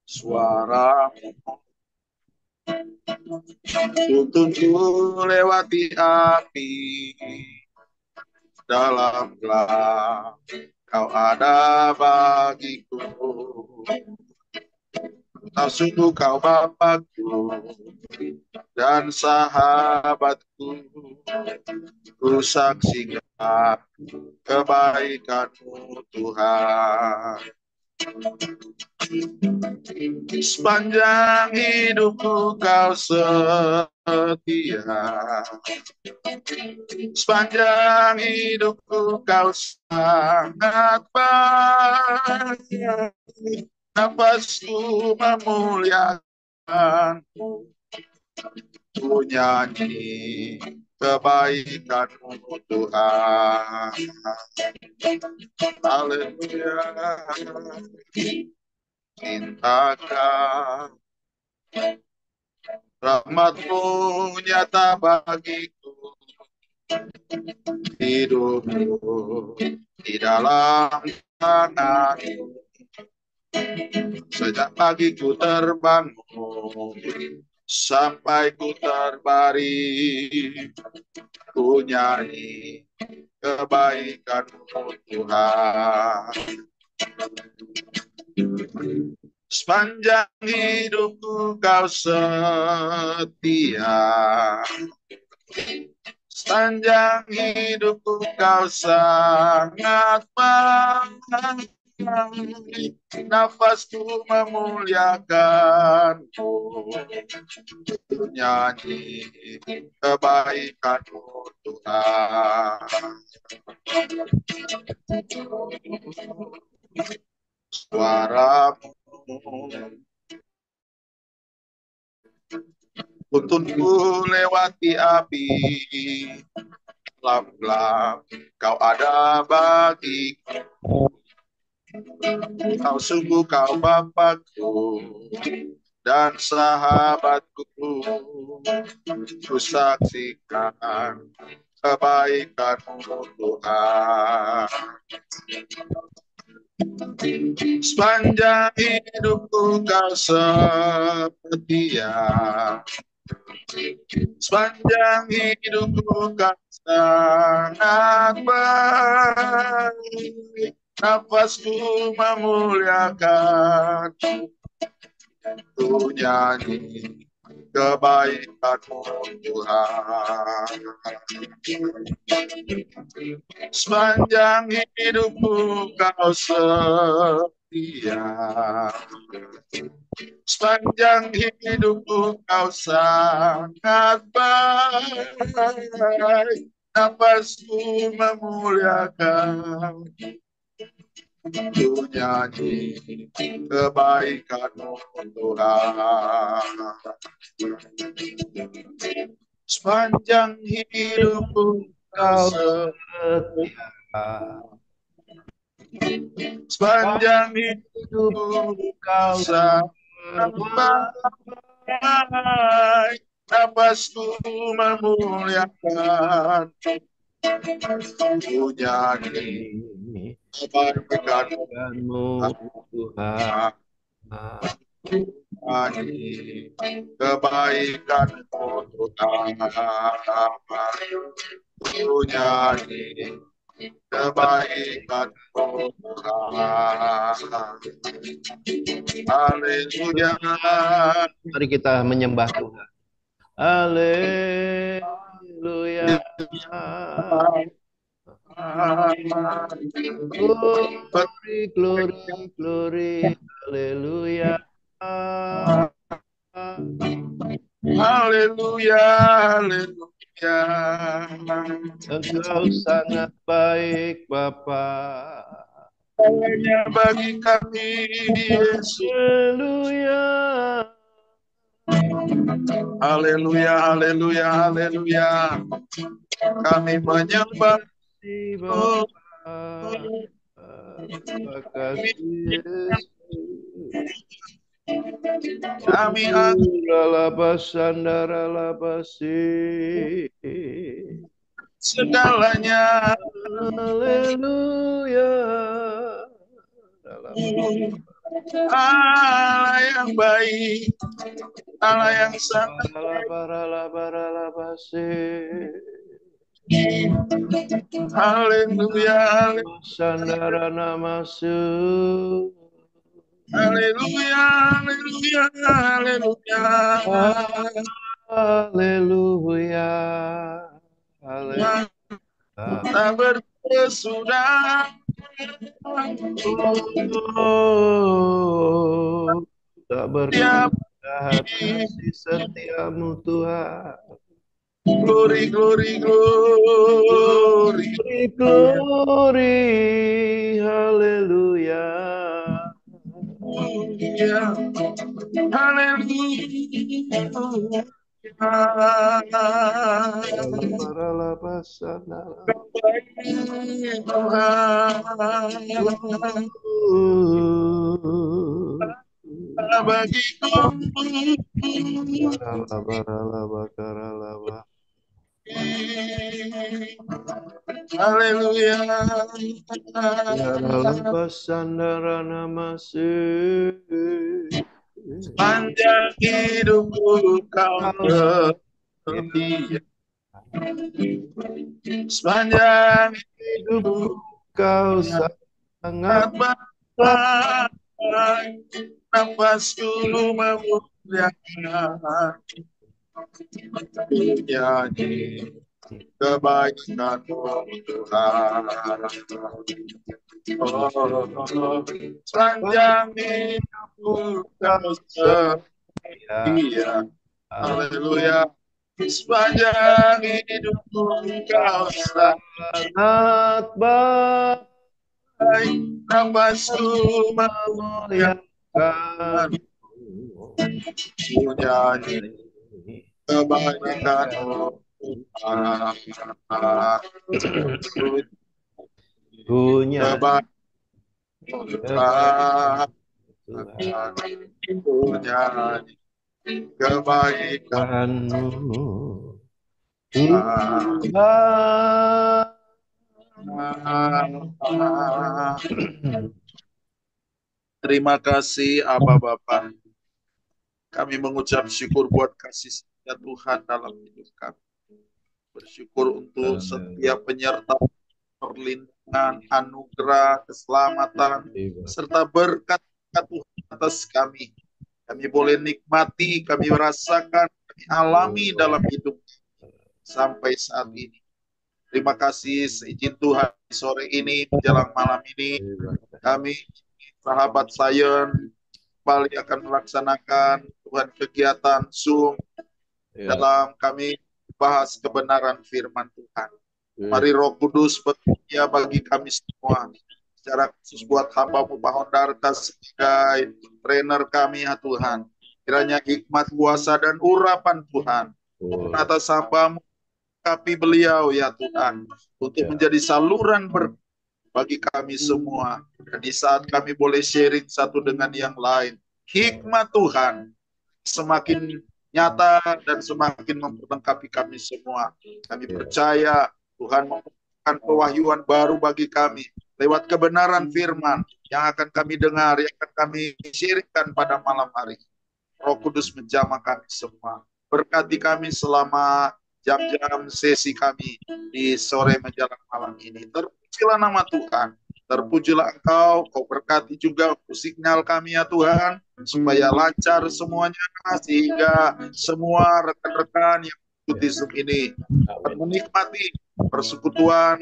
Suaramu tuntunku lewati api dalam gelap. Kau ada bagiku. Tak sungguh kau Bapakku dan sahabatku. Ku saksikan kebaikan-Mu Tuhan. Sepanjang hidupku kau setia. Sepanjang hidupku kau sangat baik. Nafasku memuliakan, ku nyanyi kebaikan-Mu Tuhan. Haleluya. Cintakan rahmat-Mu nyata bagiku. Hidupku di dalam tangan-Mu. Sejak pagi ku terbangun sampai ku terbaring, ku nyanyi kebaikan-Mu Tuhan. Sepanjang hidupku kau setia. Sepanjang hidupku kau sangat baik. Nafasku memuliakan-Mu, ku nyanyi kebaikan-Mu Tuhan. Suara-Mu tuntunku lewati api gelap-gelap. Kau ada bagiku. Kau sungguh kau Bapakku dan sahabatku. Ku saksikan kebaikan-Mu Tuhan. Sepanjang hidupku kau setia. Sepanjang hidupku kau sangat baik. Nafasku memuliakan, ku nyanyi kebaikan-Mu Tuhan. Sepanjang hidupku kau setia. Sepanjang hidupku kau sangat baik. Nafasku memuliakan, ku nyanyi kebaikan-Mu Tuhan. Sepanjang hidupku kau setia. Sepanjang hidupku kau sangat baik. Nafasku memuliakan, ku nyanyi kebaikan-Mu Tuhan. Nyanyi kebaikan-Mu Tuhan. Ku nyanyi kebaikan-Mu Tuhan. Haleluya. Mari kita menyembah Tuhan. Haleluya. Glory, glory, glory. Haleluya. Haleluya, haleluya. Engkau sangat baik, Bapa. Hanya bagi kami, Yesus. Haleluya. Haleluya, haleluya, haleluya. Kami menyembah Terima kasih, Yesus. Kami segalanya. Haleluya. Allah yang baik, Allah yang sangat haleluya, Sandara namasu. haleluya, haleluya, haleluya. Haleluya. Haleluya. Tak berkesudahan. Oh, tak Tiap berkesudahan kasih setiamu Tuhan. glory, glory, glory. Glory, glory, haleluya. Haleluya. Haleluya. Sepanjang hidupku kau setia. Sepanjang Hidupku kau sangat baik, nafasku memuliakan nyanyi kebaikan-Mu Tuhan. Oh, sepanjang hidupku kau setia. Haleluya. Sepanjang hidupku kau sangat baik, nafasku memuliakan nyanyi kebaikan-Mu Tuhan. punya Tuhan, nyanyi kebaikan-Mu Tuhan. Terima kasih Aba Bapa. Kami mengucap syukur buat kasih setia Tuhan dalam hidup kami. Bersyukur untuk setiap penyertaan, perlindungan, anugerah, keselamatan, serta berkat Tuhan atas kami. Kami boleh nikmati, kami merasakan, kami alami dalam hidup sampai saat ini. Terima kasih seizin Tuhan sore ini, menjelang malam ini, kami sahabat Zion kembali akan melaksanakan Tuhan kegiatan Zoom dalam kami bahas kebenaran firman Tuhan. Mari Roh Kudus bekerja bagi kami semua. Secara khusus buat hamba-Mu Pak Hondarta sebagai trainer kami ya Tuhan. Kiranya hikmat, kuasa, dan urapan Tuhan atas hamba-Mu, kapi beliau ya Tuhan, untuk menjadi saluran berkat bagi kami semua. Dan di saat kami boleh sharing satu dengan yang lain, hikmat Tuhan semakin nyata dan semakin memperlengkapi kami semua. Kami percaya Tuhan memberikan pewahyuan baru bagi kami lewat kebenaran firman yang akan kami dengar, yang akan kami sharingkan pada malam hari. Roh Kudus menjamah kami semua. Berkati kami selama jam-jam sesi kami di sore menjelang malam ini. Terpujilah nama Tuhan. Terpujilah Engkau, Kau berkati juga untuk signal kami ya Tuhan, supaya lancar semuanya, sehingga semua rekan-rekan yang mengikuti Zoom ini dapat menikmati persekutuan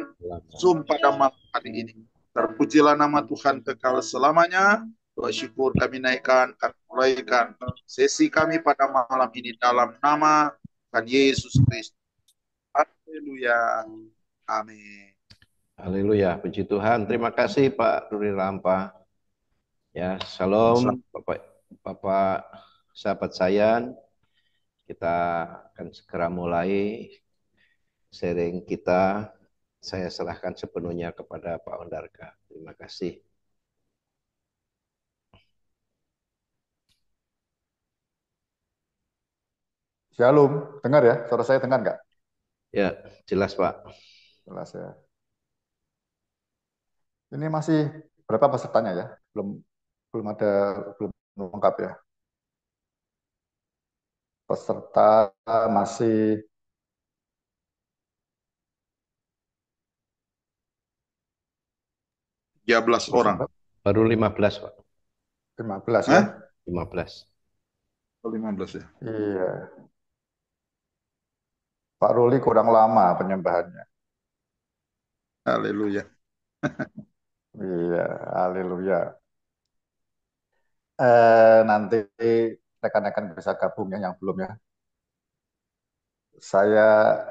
Zoom pada malam hari ini. Terpujilah nama Tuhan kekal selamanya. Doa syukur kami naikkan, kami mulaikan sesi kami pada malam ini dalam nama Tuhan Yesus Kristus. Haleluya. Amin. Haleluya, puji Tuhan. Terima kasih Pak Ruri Rampa. Ya, salam Bapak sahabat Sayan. Kita akan segera mulai sharing kita. Saya serahkan sepenuhnya kepada Pak Ondarga. Terima kasih. Shalom, dengar ya? Suara saya dengar nggak? Ya, jelas Pak. Jelas ya. Ini masih berapa pesertanya ya? Belum belum ada belum lengkap ya. Peserta masih 13 orang. Baru 15, Pak. 15 ya. Hah? 15. Oh, 15 ya. Iya. Pak Ruli kurang lama penyembahannya. Haleluya. Iya, haleluya. Nanti rekan-rekan bisa gabung ya yang belum ya. Saya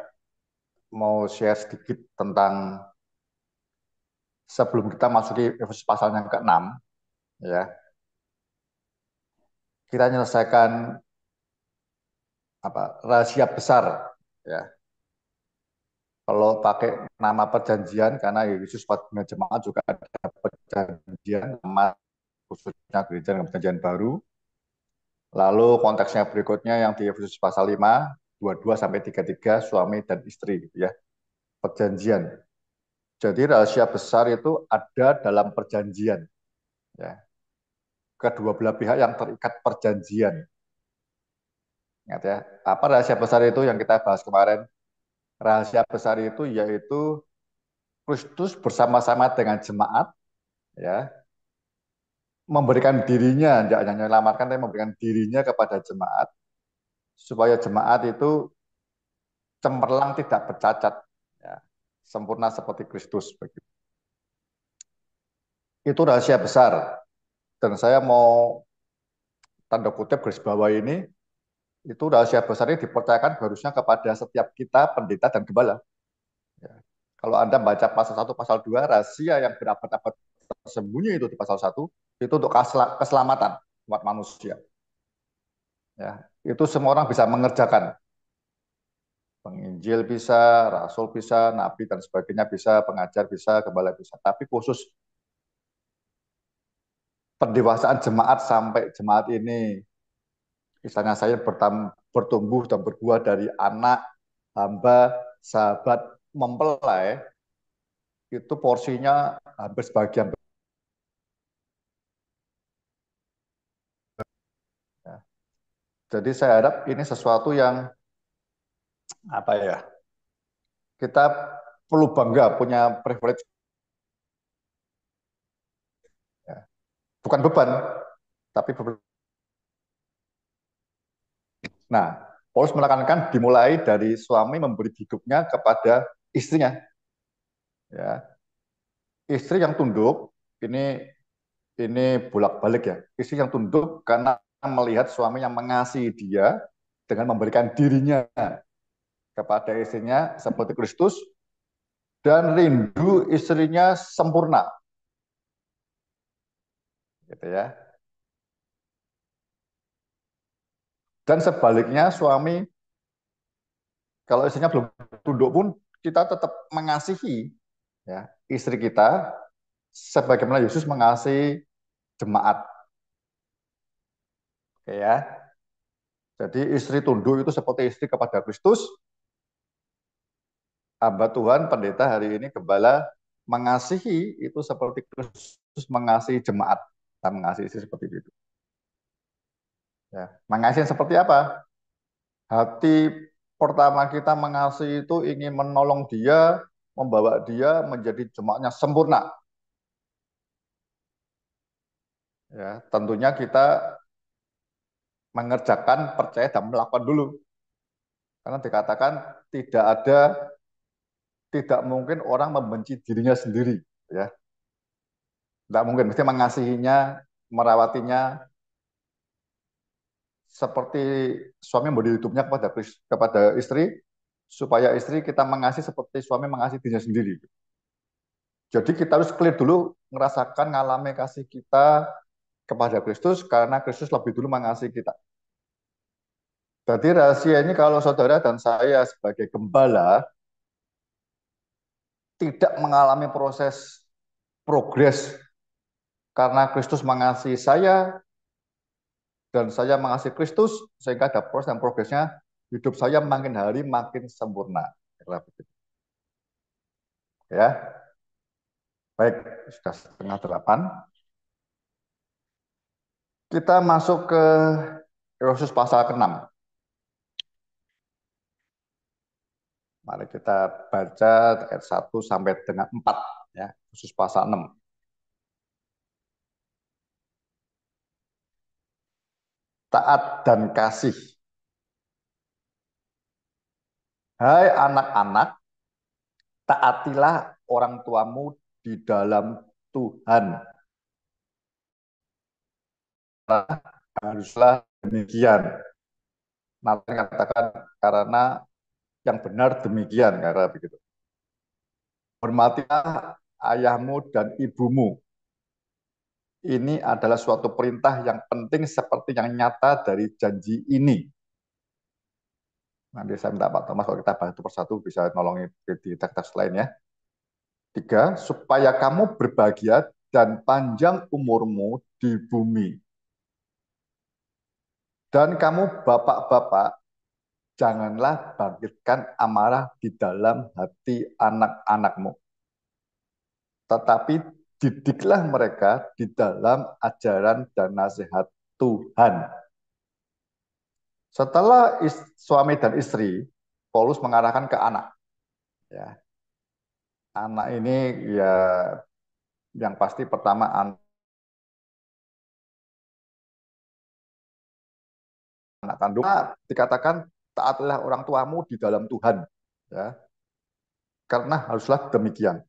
mau share sedikit tentang sebelum kita masuki Efesus pasal yang ke-6 ya. Kita menyelesaikan rahasia besar ya. Kalau pakai nama perjanjian karena Yesus pada jemaat juga ada perjanjian nama khususnya gereja dengan perjanjian baru. Lalu konteksnya berikutnya yang di Efesus pasal 5, 22 sampai 33 suami dan istri gitu ya. Perjanjian. Jadi rahasia besar itu ada dalam perjanjian ya. Kedua belah pihak yang terikat perjanjian. Ingat ya, apa rahasia besar itu yang kita bahas kemarin? Rahasia besar itu yaitu Kristus bersama-sama dengan jemaat ya, memberikan dirinya, jangan hanya menyelamatkan tapi memberikan dirinya kepada jemaat supaya jemaat itu cemerlang tidak bercacat ya, sempurna seperti Kristus begitu. Itu rahasia besar dan saya mau tanda kutip garis bawah ini, itu rahasia besar ini dipercayakan harusnya kepada setiap kita pendeta dan gembala. Ya. Kalau Anda baca pasal 1, pasal 2, rahasia yang berabad-abad tersembunyi itu di pasal 1, itu untuk keselamatan umat manusia. Ya, itu semua orang bisa mengerjakan. Penginjil bisa, rasul bisa, nabi dan sebagainya bisa, pengajar bisa, gembala bisa. Tapi khusus pendewasaan jemaat sampai jemaat ini, misalnya saya bertumbuh dan berbuah dari anak, hamba, sahabat, mempelai, itu porsinya hampir sebagian. Jadi saya harap ini sesuatu yang apa ya, kita perlu bangga punya privilege, ya. Bukan beban, tapi nah, Paulus menekankan dimulai dari suami memberi hidupnya kepada istrinya. Ya, istri yang tunduk ini bolak-balik ya. Istri yang tunduk karena melihat suami yang mengasihi dia dengan memberikan dirinya kepada istrinya seperti Kristus dan rindu istrinya sempurna. Gitu ya. Dan sebaliknya suami kalau istrinya belum tunduk pun kita tetap mengasihi ya istri kita sebagaimana Yesus mengasihi jemaat. Oke ya. Jadi istri tunduk itu seperti istri kepada Kristus. Hamba Tuhan, pendeta hari ini gembala mengasihi itu seperti Kristus mengasihi jemaat. Kita mengasihi istri seperti itu. Ya. Mengasihi seperti apa? Hati pertama kita mengasihi itu ingin menolong dia, membawa dia menjadi jemaatnya sempurna. Ya, tentunya kita mengerjakan, percaya dan melakukan dulu. Karena dikatakan tidak mungkin orang membenci dirinya sendiri, ya. Tidak mungkin, mesti mengasihinya, merawatinya, seperti suami memberi hidupnya kepada istri, supaya istri kita mengasihi seperti suami mengasihi dirinya sendiri. Jadi kita harus clear dulu, ngerasakan, ngalami kasih kita kepada Kristus, karena Kristus lebih dulu mengasihi kita. Jadi rahasia ini kalau saudara dan saya sebagai gembala tidak mengalami proses progres karena Kristus mengasihi saya dan saya mengasihi Kristus sehingga ada proses dan progresnya hidup saya makin hari makin sempurna. Ya, Baik, sudah setengah 8. Kita masuk ke Efesus pasal ke-6. Mari kita baca ayat 1 sampai dengan 4. Ya, Efesus pasal 6. Taat dan kasih. Hai anak-anak, taatilah orang tuamu di dalam Tuhan. Haruslah demikian. Nanti katakan karena yang benar demikian, karena begitu. Hormatilah ayahmu dan ibumu. Ini adalah suatu perintah yang penting seperti yang nyata dari janji ini. Nanti saya minta Pak Thomas kalau kita bahas satu persatu bisa nolongin di teks-teks lain ya. 3, supaya kamu berbahagia dan panjang umurmu di bumi. Dan kamu bapak-bapak, janganlah bangkitkan amarah di dalam hati anak-anakmu. Tetapi didiklah mereka di dalam ajaran dan nasihat Tuhan. Setelah suami dan istri, Paulus mengarahkan ke anak. Ya, anak ini ya yang pasti pertama anak kandung dikatakan taatlah orang tuamu di dalam Tuhan. Ya, karena haruslah demikian.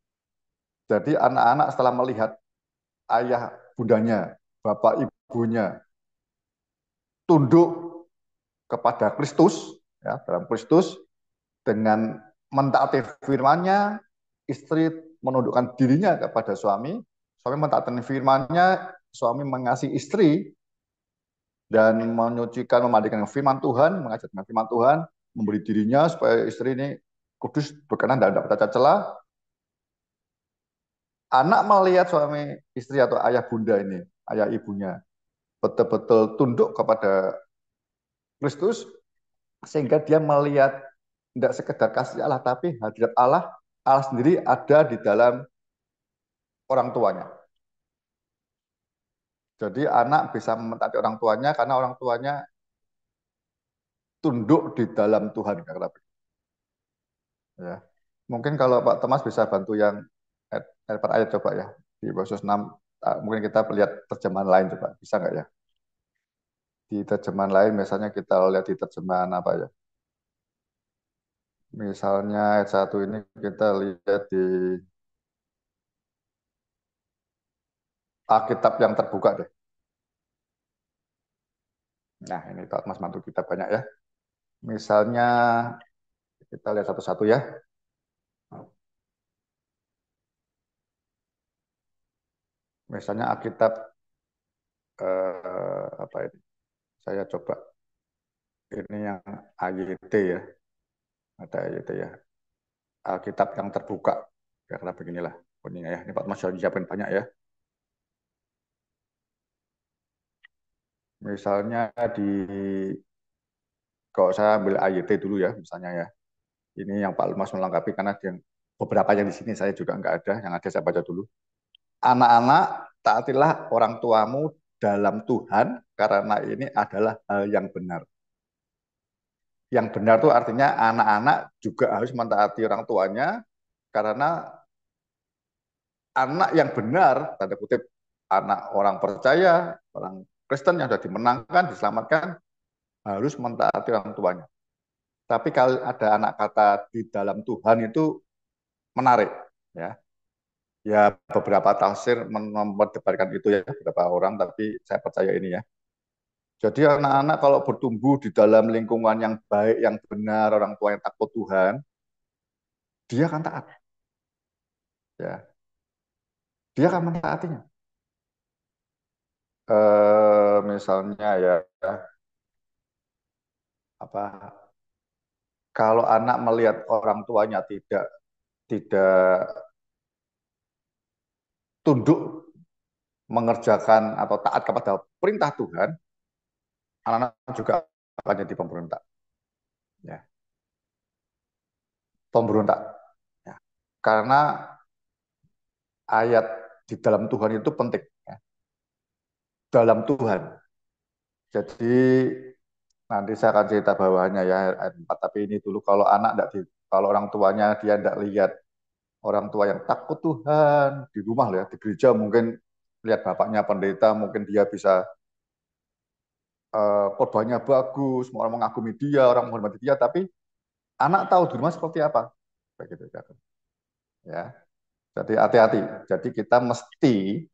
Jadi anak-anak setelah melihat ayah bundanya, bapak ibunya tunduk kepada Kristus, ya, dalam Kristus dengan mentaati firman-Nya, istri menundukkan dirinya kepada suami, suami mentaati firman-Nya, suami mengasihi istri dan menyucikan, memandikan firman Tuhan, mengajarkan firman Tuhan, memberi dirinya supaya istri ini kudus, berkenan dan tidak bercacat celah. Anak melihat suami istri atau ayah bunda ini, ayah ibunya, betul-betul tunduk kepada Kristus, sehingga dia melihat tidak sekedar kasih Allah, tapi hadirat Allah, Allah sendiri ada di dalam orang tuanya. Jadi anak bisa mentaati orang tuanya karena orang tuanya tunduk di dalam Tuhan. Ya. Mungkin kalau Pak Thomas bisa bantu yang ayat per ayat coba ya. Di Efesus 6, mungkin kita lihat terjemahan lain coba. Bisa nggak ya? Di terjemahan lain misalnya kita lihat di terjemahan apa ya? Misalnya ayat 1 ini kita lihat di Alkitab yang terbuka deh. Nah, ini Pak Thomas bantu kita banyak ya. Misalnya kita lihat satu-satu ya. Misalnya Alkitab apa ini? Saya coba ini yang AYT ya. Ada AYT ya. Alkitab yang terbuka. Ya, karena beginilah. Ini ya. Ini Pak Mas sudah siapin banyak ya. Misalnya di kalau saya ambil AYT dulu ya, misalnya ya. Ini yang Pak Mas melengkapi karena yang beberapa yang di sini saya juga nggak ada. Yang ada saya baca dulu. Anak-anak, taatilah orang tuamu dalam Tuhan karena ini adalah hal yang benar. Yang benar itu artinya anak-anak juga harus mentaati orang tuanya karena anak yang benar, tanda kutip, anak orang percaya, orang Kristen yang sudah dimenangkan, diselamatkan, harus mentaati orang tuanya. Tapi kalau ada anak kata di dalam Tuhan itu menarik. Ya, ya beberapa tafsir memperdebatkan itu ya, beberapa orang, tapi saya percaya ini ya. Jadi anak-anak kalau bertumbuh di dalam lingkungan yang baik, yang benar, orang tua yang takut Tuhan, dia akan taat. Ya, dia akan mentaatinya. Misalnya ya, apa kalau anak melihat orang tuanya tidak tunduk mengerjakan atau taat kepada perintah Tuhan, anak-anak juga akan jadi pemberontak. Ya, pemberontak. Ya. Karena ayat di dalam Tuhan itu penting, ya. Dalam Tuhan. Jadi nanti saya akan cerita bawahnya ya ayat 4. Tapi ini dulu kalau anak enggak kalau orang tuanya dia enggak lihat orang tua yang takut Tuhan di rumah ya, di gereja mungkin lihat bapaknya pendeta, mungkin dia bisa khotbahnya bagus, semua orang mengagumi dia, orang menghormati dia, tapi anak tahu di rumah seperti apa. Begitu ya. Jadi hati-hati. Jadi kita mesti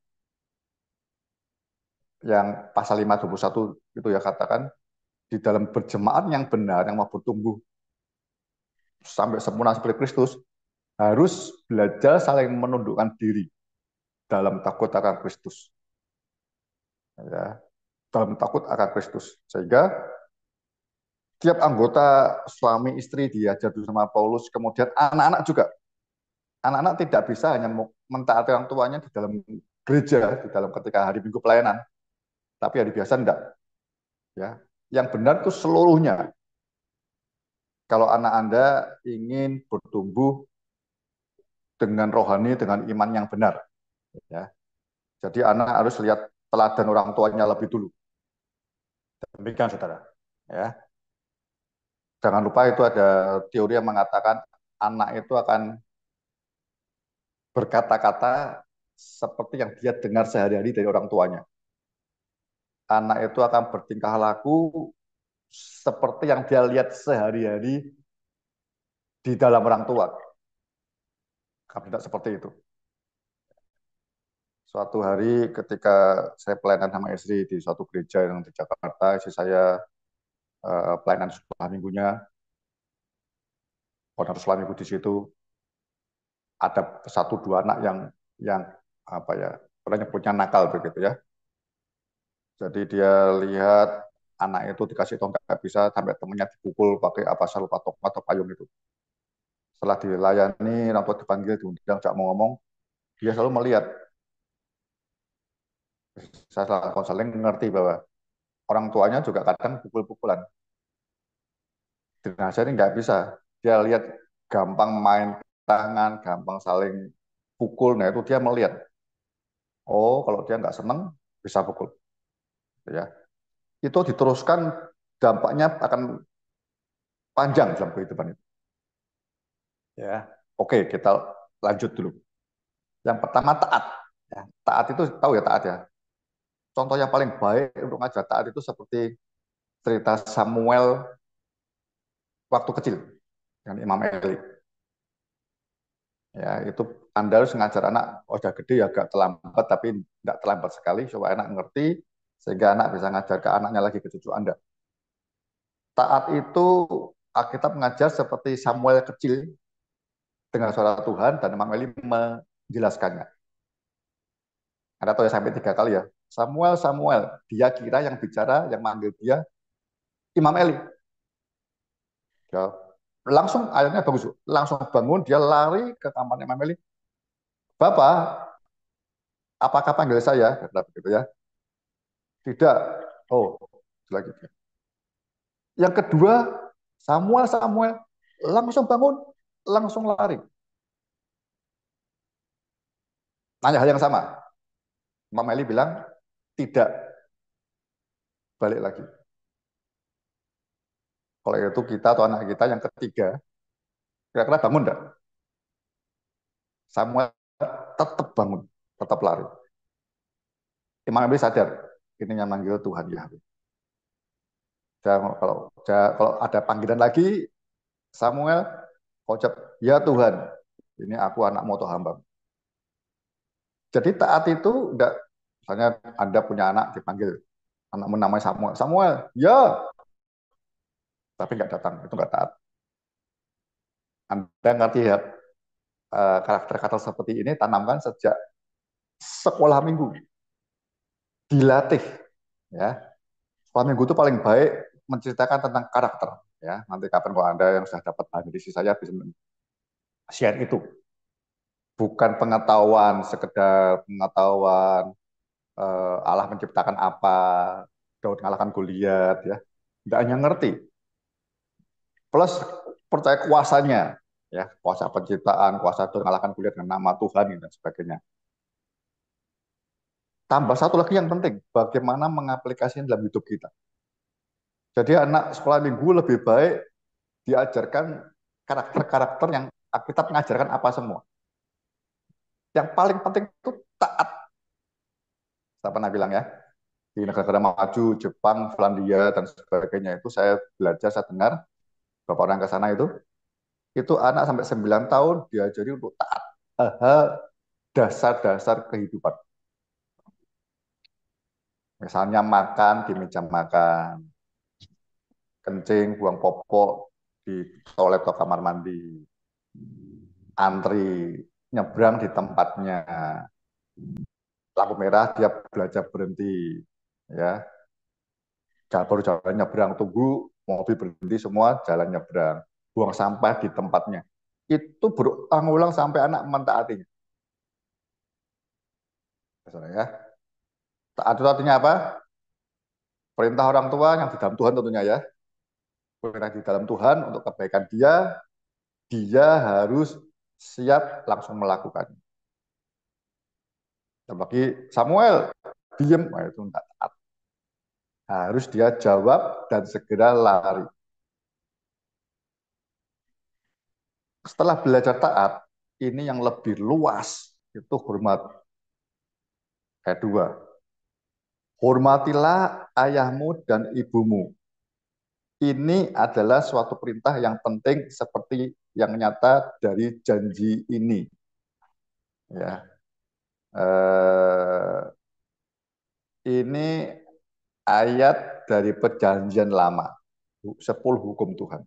yang pasal 5:21 itu ya katakan di dalam berjemaat yang benar yang mau bertumbuh sampai sempurna seperti Kristus harus belajar saling menundukkan diri dalam takut akan Kristus. Ya, dalam takut akan Kristus. Sehingga tiap anggota suami istri diajar sama Paulus, kemudian anak-anak juga. Anak-anak tidak bisa hanya mentaati orang tuanya di dalam gereja, di dalam ketika hari Minggu pelayanan, tapi hari biasa enggak. Ya, yang benar itu seluruhnya. Kalau anak Anda ingin bertumbuh dengan rohani, dengan iman yang benar, ya. Jadi anak harus lihat teladan orang tuanya lebih dulu. Demikian, saudara. Ya, jangan lupa itu ada teori yang mengatakan anak itu akan berkata-kata seperti yang dia dengar sehari-hari dari orang tuanya. Anak itu akan bertingkah laku seperti yang dia lihat sehari-hari di dalam orang tua. Kalau tidak seperti itu. Suatu hari ketika saya pelayanan sama istri di suatu gereja yang di Jakarta, istri saya pelayanan sekolah minggunya, pada sekolah minggu di situ ada satu dua anak yang apa ya, orangnya punya nakal begitu ya. Jadi dia lihat anak itu dikasih tongkat nggak bisa, sampai temennya dipukul pakai apa lupa tongkat atau payung itu. Setelah dilayani, orang tua dipanggil, diundang, tidak mau ngomong, dia selalu melihat. Saya setelah konseling mengerti bahwa orang tuanya juga kadang pukul-pukulan. Nah, saya ini nggak bisa. Dia lihat gampang main tangan, gampang saling pukul. Nah, itu dia melihat. Oh, kalau dia nggak seneng, bisa pukul. Ya, itu diteruskan, dampaknya akan panjang dalam kehidupan itu. Ya, oke, kita lanjut dulu. Yang pertama taat. Ya, taat itu tahu ya taat ya. Contoh yang paling baik untuk ngajar taat itu seperti cerita Samuel waktu kecil dengan Imam Eli. Ya, itu Anda harus ngajar anak, oh udah gede ya agak terlambat, tapi tidak terlambat sekali supaya anak ngerti, sehingga anak bisa ngajar ke anaknya lagi, ke cucu Anda. Taat itu Alkitab mengajar seperti Samuel kecil dengan suara Tuhan, dan Imam Eli menjelaskannya. Anda tahu ya sampai 3 kali ya. Samuel, Samuel, dia kira yang bicara, yang manggil dia Imam Eli. Ya, langsung ayatnya bagus, langsung bangun, dia lari ke kamarnya Imam Eli. Bapak, apakah panggil saya? Kata begitu ya. Tidak. Oh, lagi. Yang kedua, Samuel, Samuel, langsung bangun, langsung lari. Nanya hal yang sama. Imam Eli bilang, tidak. Balik lagi. Kalau itu kita atau anak kita yang ketiga, kira-kira bangun enggak? Samuel tetap bangun, tetap lari. Imam Eli sadar, ini yang manggil Tuhan Yahweh. Kalau ada panggilan lagi, Samuel, ucap, ya Tuhan, ini aku anakmu atau hamba. Jadi taat itu enggak, misalnya Anda punya anak dipanggil, anakmu namanya Samuel, Samuel, ya, tapi nggak datang, itu nggak taat. Anda ngerti ya, karakter-karakter seperti ini tanamkan sejak sekolah minggu, dilatih, ya. Sekolah minggu itu paling baik menceritakan tentang karakter, ya. Nanti kapan kalau Anda yang sudah dapat bahan dari saya bisa share itu. Bukan pengetahuan, sekedar pengetahuan Allah menciptakan apa, Daud mengalahkan Goliat, ya. Tidak hanya ngerti, plus percaya kuasanya, ya, kuasa penciptaan, kuasa Tuhan mengalahkan Goliat dengan nama Tuhan dan sebagainya. Tambah satu lagi yang penting, bagaimana mengaplikasikan dalam hidup kita. Jadi anak sekolah minggu lebih baik diajarkan karakter-karakter yang Alkitab mengajarkan apa semua. Yang paling penting itu taat. Saya pernah bilang ya, di negara-negara maju, Jepang, Finlandia, dan sebagainya itu saya belajar, saya dengar, beberapa orang ke sana itu anak sampai 9 tahun diajari untuk taat. Hal dasar-dasar kehidupan. Misalnya makan di meja makan, kencing, buang popok di toilet atau kamar mandi, antri, nyebrang di tempatnya, lampu merah dia belajar berhenti, ya, baru jalan nyebrang, tunggu mobil berhenti semua jalan nyebrang, buang sampah di tempatnya. Itu berulang-ulang sampai anak mentaatinya. Ya. Taat itu artinya apa? Perintah orang tua yang di dalam Tuhan tentunya ya. Perintah di dalam Tuhan untuk kebaikan dia harus siap langsung melakukannya. Bagi Samuel, diem, itu enggak taat. Harus dia jawab dan segera lari. Setelah belajar taat, ini yang lebih luas, itu hormat. Kedua, hormatilah ayahmu dan ibumu. Ini adalah suatu perintah yang penting seperti yang nyata dari janji ini. Ya, ini ayat dari perjanjian lama, 10 hukum Tuhan.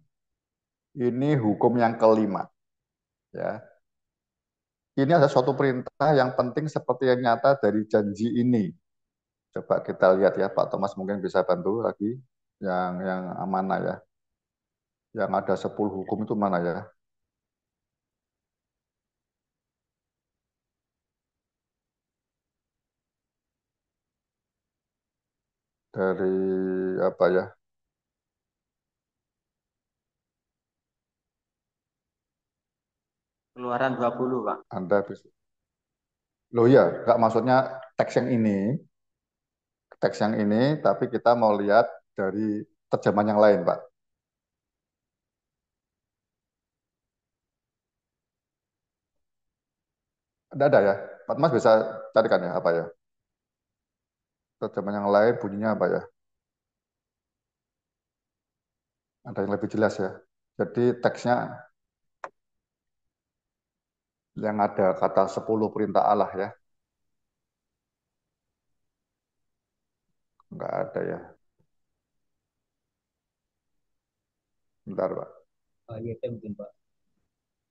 Ini hukum yang kelima. Ya, ini adalah suatu perintah yang penting seperti yang nyata dari janji ini. Coba kita lihat ya, Pak Thomas mungkin bisa bantu lagi yang mana ya? Yang ada 10 hukum itu mana ya? Dari apa ya? Keluaran 20, Pak. Anda bisa. Loh ya, nggak maksudnya teks yang ini, tapi kita mau lihat dari terjemahan yang lain, Pak. Ada ya? Pak Thomas bisa carikan ya, apa ya? Terjemahan yang lain bunyinya apa ya? Ada yang lebih jelas ya. Jadi teksnya yang ada kata 10 perintah Allah ya. Enggak ada ya. Bentar, Pak. AYT mungkin, Pak.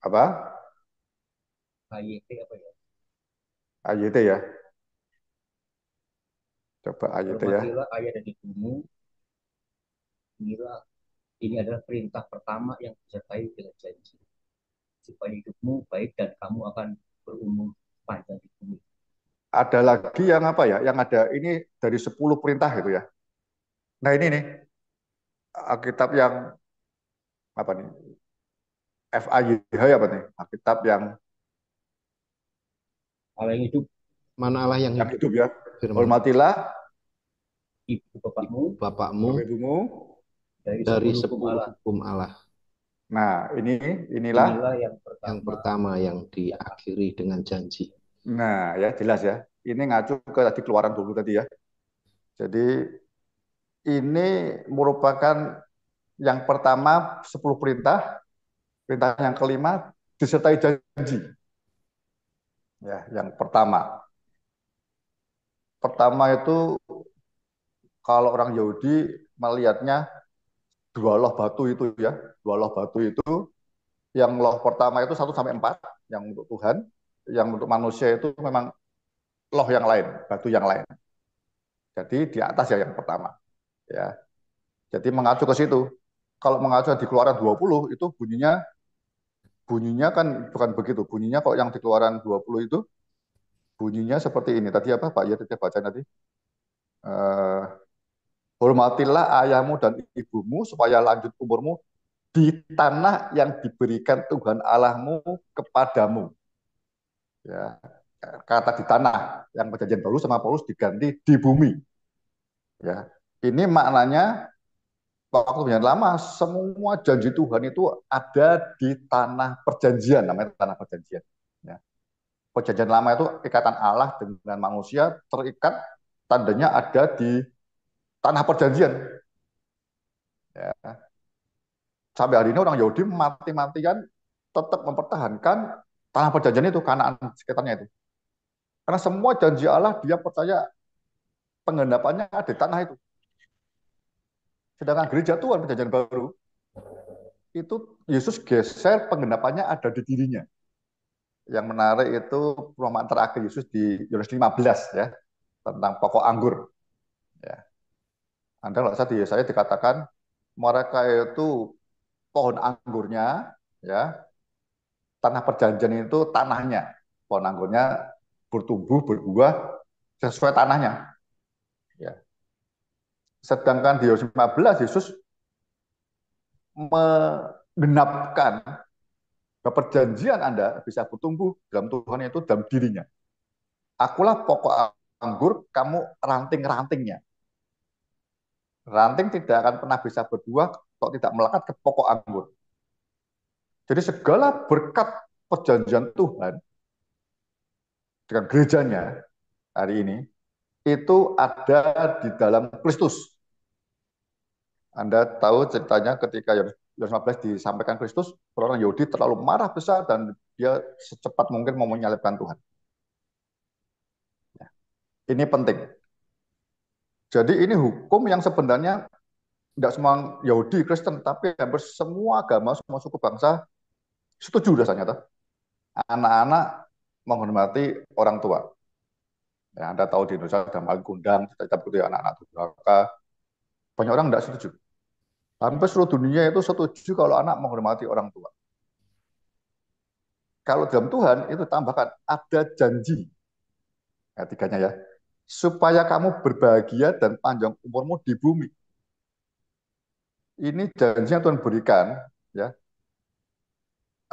Apa? AYT apa ya? AYT ya. Coba AYT ya. Hormatilah ayah dan ibumu. Inilah, ini adalah perintah pertama yang disertai dengan janji. Supaya hidupmu baik dan kamu akan berumur panjang di bumi. Ada lagi yang apa ya? Yang ada ini dari 10 perintah gitu ya. Nah ini nih, Alkitab yang apa nih? FAYH apa nih? Alkitab yang Allah yang hidup, Mana Allah yang hidup hidup? ya. Firman Hormatilah ibu bapakmu, Bapakmu ibumu. dari 10 hukum 10 Allah. hukum Allah. Nah, inilah. Inilah yang Yang pertama yang diakhiri dengan janji. Nah, ya jelas ya. Ini ngacu ke tadi Keluaran dulu tadi ya. Jadi ini merupakan yang pertama 10 perintah, perintah yang kelima disertai janji. Ya, yang pertama. Pertama itu kalau orang Yahudi melihatnya dua loh batu itu ya. Dua loh batu itu yang loh pertama itu 1 sampai 4 yang untuk Tuhan, yang untuk manusia itu memang loh yang lain, batu yang lain. Jadi di atas ya yang pertama. Ya. Jadi mengacu ke situ. Kalau mengacu di Keluaran 20 itu bunyinya kan bukan begitu. Bunyinya kok yang di Keluaran 20 itu bunyinya seperti ini. Tadi apa Pak? Ya tadi baca tadi. Hormatilah ayahmu dan ibumu supaya lanjut umurmu di tanah yang diberikan Tuhan Allahmu kepadamu. Ya. kata di tanah, yang perjanjian baru sama Paulus diganti di bumi. Ya, ini maknanya waktu perjanjian lama semua janji Tuhan itu ada di tanah perjanjian, namanya tanah perjanjian. Ya. Perjanjian lama itu ikatan Allah dengan manusia terikat, tandanya ada di tanah perjanjian. Ya. Sampai hari ini orang Yahudi mati-matian tetap mempertahankan tanah perjanjian itu, Kanaan sekitarnya itu. Karena semua janji Allah dia percaya penggenapannya ada di tanah itu. Sedangkan gereja Tuhan perjanjian baru itu Yesus geser penggenapannya ada di dirinya. Yang menarik itu perumpamaan terakhir Yesus di Yohanes 15 ya, tentang pokok anggur. Ya. Anda kalau saya di Yesaya dikatakan mereka itu pohon anggurnya, ya, tanah perjanjian itu tanahnya, pohon anggurnya bertumbuh berbuah sesuai tanahnya. Ya. Sedangkan di Yohanes 15 Yesus menggenapkan perjanjian Anda bisa bertumbuh dalam Tuhan itu dalam dirinya. Akulah pokok anggur, kamu ranting-rantingnya. Ranting tidak akan pernah bisa berbuah kalau tidak melekat ke pokok anggur. Jadi segala berkat perjanjian Tuhan dengan gerejanya hari ini itu ada di dalam Kristus. Anda tahu ceritanya ketika Yohanes 15 disampaikan Kristus, orang Yahudi terlalu marah besar dan dia secepat mungkin mau menyalibkan Tuhan. Ini penting. Jadi ini hukum yang sebenarnya tidak semua Yahudi, Kristen, tapi hampir semua agama, semua suku bangsa setuju rasanya. Anak-anak menghormati orang tua. Ya, Anda tahu di Indonesia ada maling kundang, kita begitu ya, anak-anak durhaka. Banyak orang tidak setuju. Hampir seluruh dunia itu setuju kalau anak menghormati orang tua. Kalau dalam Tuhan itu tambahkan ada janji. Ya, tiganya ya. Supaya kamu berbahagia dan panjang umurmu di bumi. Ini janji yang Tuhan berikan, ya.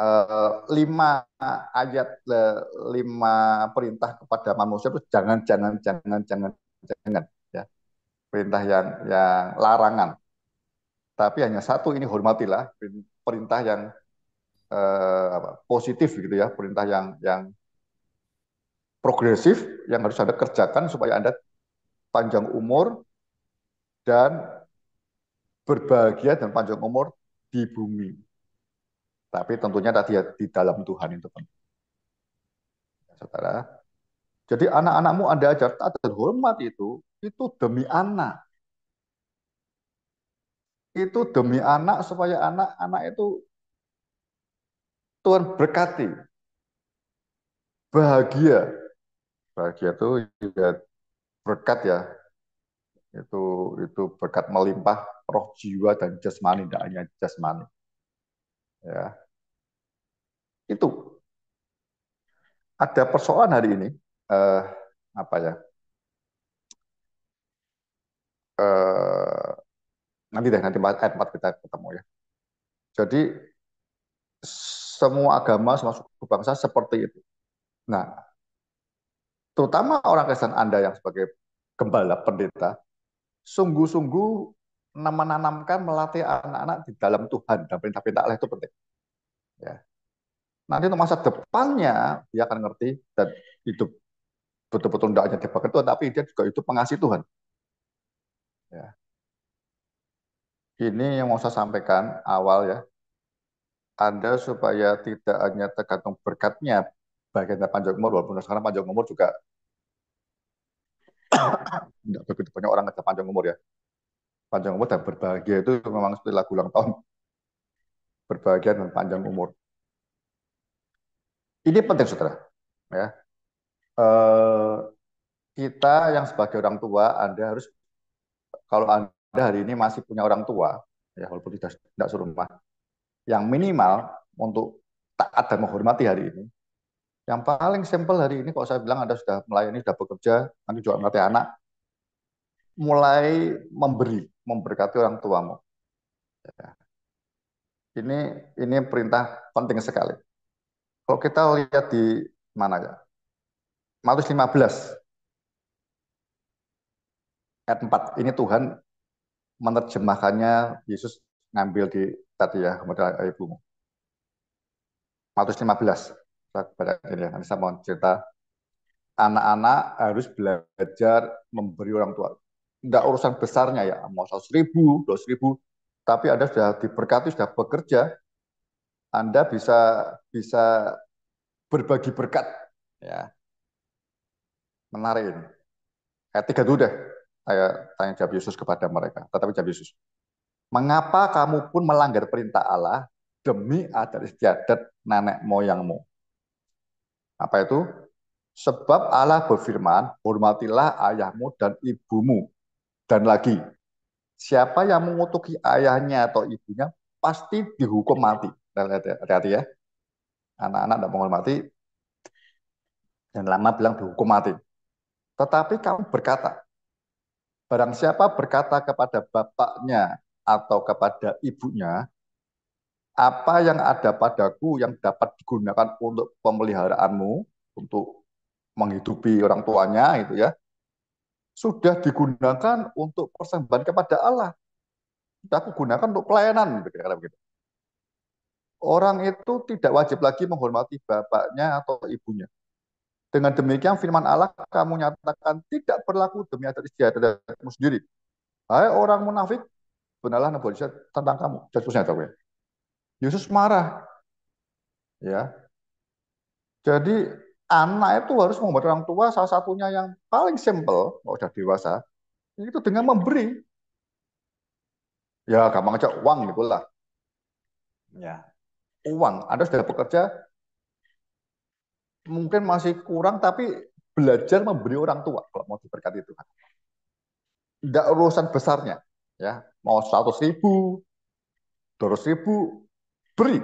5 perintah kepada manusia itu jangan ya, perintah yang larangan, tapi hanya satu ini hormatilah, perintah yang positif gitu ya, perintah yang progresif yang harus Anda kerjakan supaya Anda panjang umur dan berbahagia dan panjang umur di bumi, tapi tentunya tadi ya, di dalam Tuhan itu penting, saudara. Jadi anak-anakmu Anda ajar taat dan hormat itu demi anak. Itu demi anak supaya anak-anak itu Tuhan berkati. Bahagia. Bahagia itu ya berkat ya. Itu berkat melimpah roh, jiwa dan jasmani, tidak hanya jasmani. Ya. Itu ada persoalan hari ini apa ya? Nanti ayat 4 kita ketemu ya. Jadi semua agama, semua suku bangsa seperti itu. Nah, terutama orang Kristen Anda yang sebagai gembala pendeta, sungguh-sungguh menanamkan, melatih anak-anak di dalam Tuhan dan perintah-perintah Allah itu penting. Ya. Nanti untuk masa depannya dia akan ngerti dan hidup betul-betul tidak hanya dipakai Tuhan, tapi dia juga hidup mengasihi Tuhan. Ya. Ini yang mau saya sampaikan awal ya. Anda supaya tidak hanya tergantung berkatnya bagian dari panjang umur, walaupun sekarang panjang umur juga tidak begitu banyak orang yang panjang umur ya. Panjang umur dan berbahagia itu memang seperti lagu ulang tahun. Berbahagia dan panjang umur. Ini penting, saudara. Ya. Kita yang sebagai orang tua, Anda harus, kalau Anda hari ini masih punya orang tua, ya walaupun tidak serumah, yang minimal untuk taat dan menghormati hari ini, yang paling simpel hari ini, kalau saya bilang Anda sudah melayani, sudah bekerja, nanti juga melatih anak, mulai memberkati orang tuamu. Ya. Ini perintah penting sekali. Kalau kita lihat di mana ya, Matius 15 ayat 4. Ini Tuhan menerjemahkannya, Yesus ngambil di tadi ya, kepada ibumu. Matius 15. Saya baca ini ya, nanti saya mau cerita. Anak-anak harus belajar memberi orang tua. Tidak urusan besarnya ya, mau 100.000, 200.000, tapi Anda sudah diberkati, sudah bekerja, Anda bisa bisa berbagi berkat. Ya, menarik ini. Ayat 3 dulu deh. Saya tanya jawab Yesus kepada mereka. Tetapi jawab Yesus, mengapa kamu pun melanggar perintah Allah demi adat istiadat nenek moyangmu? Apa itu? Sebab Allah berfirman, hormatilah ayahmu dan ibumu. Dan lagi, siapa yang mengutuki ayahnya atau ibunya pasti dihukum mati. Hati-hati ya. Anak-anak tidak menghormati dan lama bilang dihukum mati. Tetapi kamu berkata, barang siapa berkata kepada bapaknya atau kepada ibunya, apa yang ada padaku yang dapat digunakan untuk pemeliharaanmu, untuk menghidupi orang tuanya, itu ya, sudah digunakan untuk persembahan kepada Allah. Sudah aku gunakan untuk pelayanan, begitu. Orang itu tidak wajib lagi menghormati bapaknya atau ibunya. Dengan demikian firman Allah kamu nyatakan tidak berlaku demi adat istiadatmu sendiri. Hai orang munafik, benarlah Nabi tentang kamu. Dan seterusnya, ya. Yesus marah, ya. Jadi anak itu harus membuat orang tua, salah satunya yang paling simple, kalau sudah dewasa, itu dengan memberi. Ya gampang aja, uang gitulah. Ya, uang. Anda sudah bekerja, mungkin masih kurang, tapi belajar memberi orang tua kalau mau diberkati Tuhan. Tidak urusan besarnya, ya. Mau 100.000, 200.000, beri.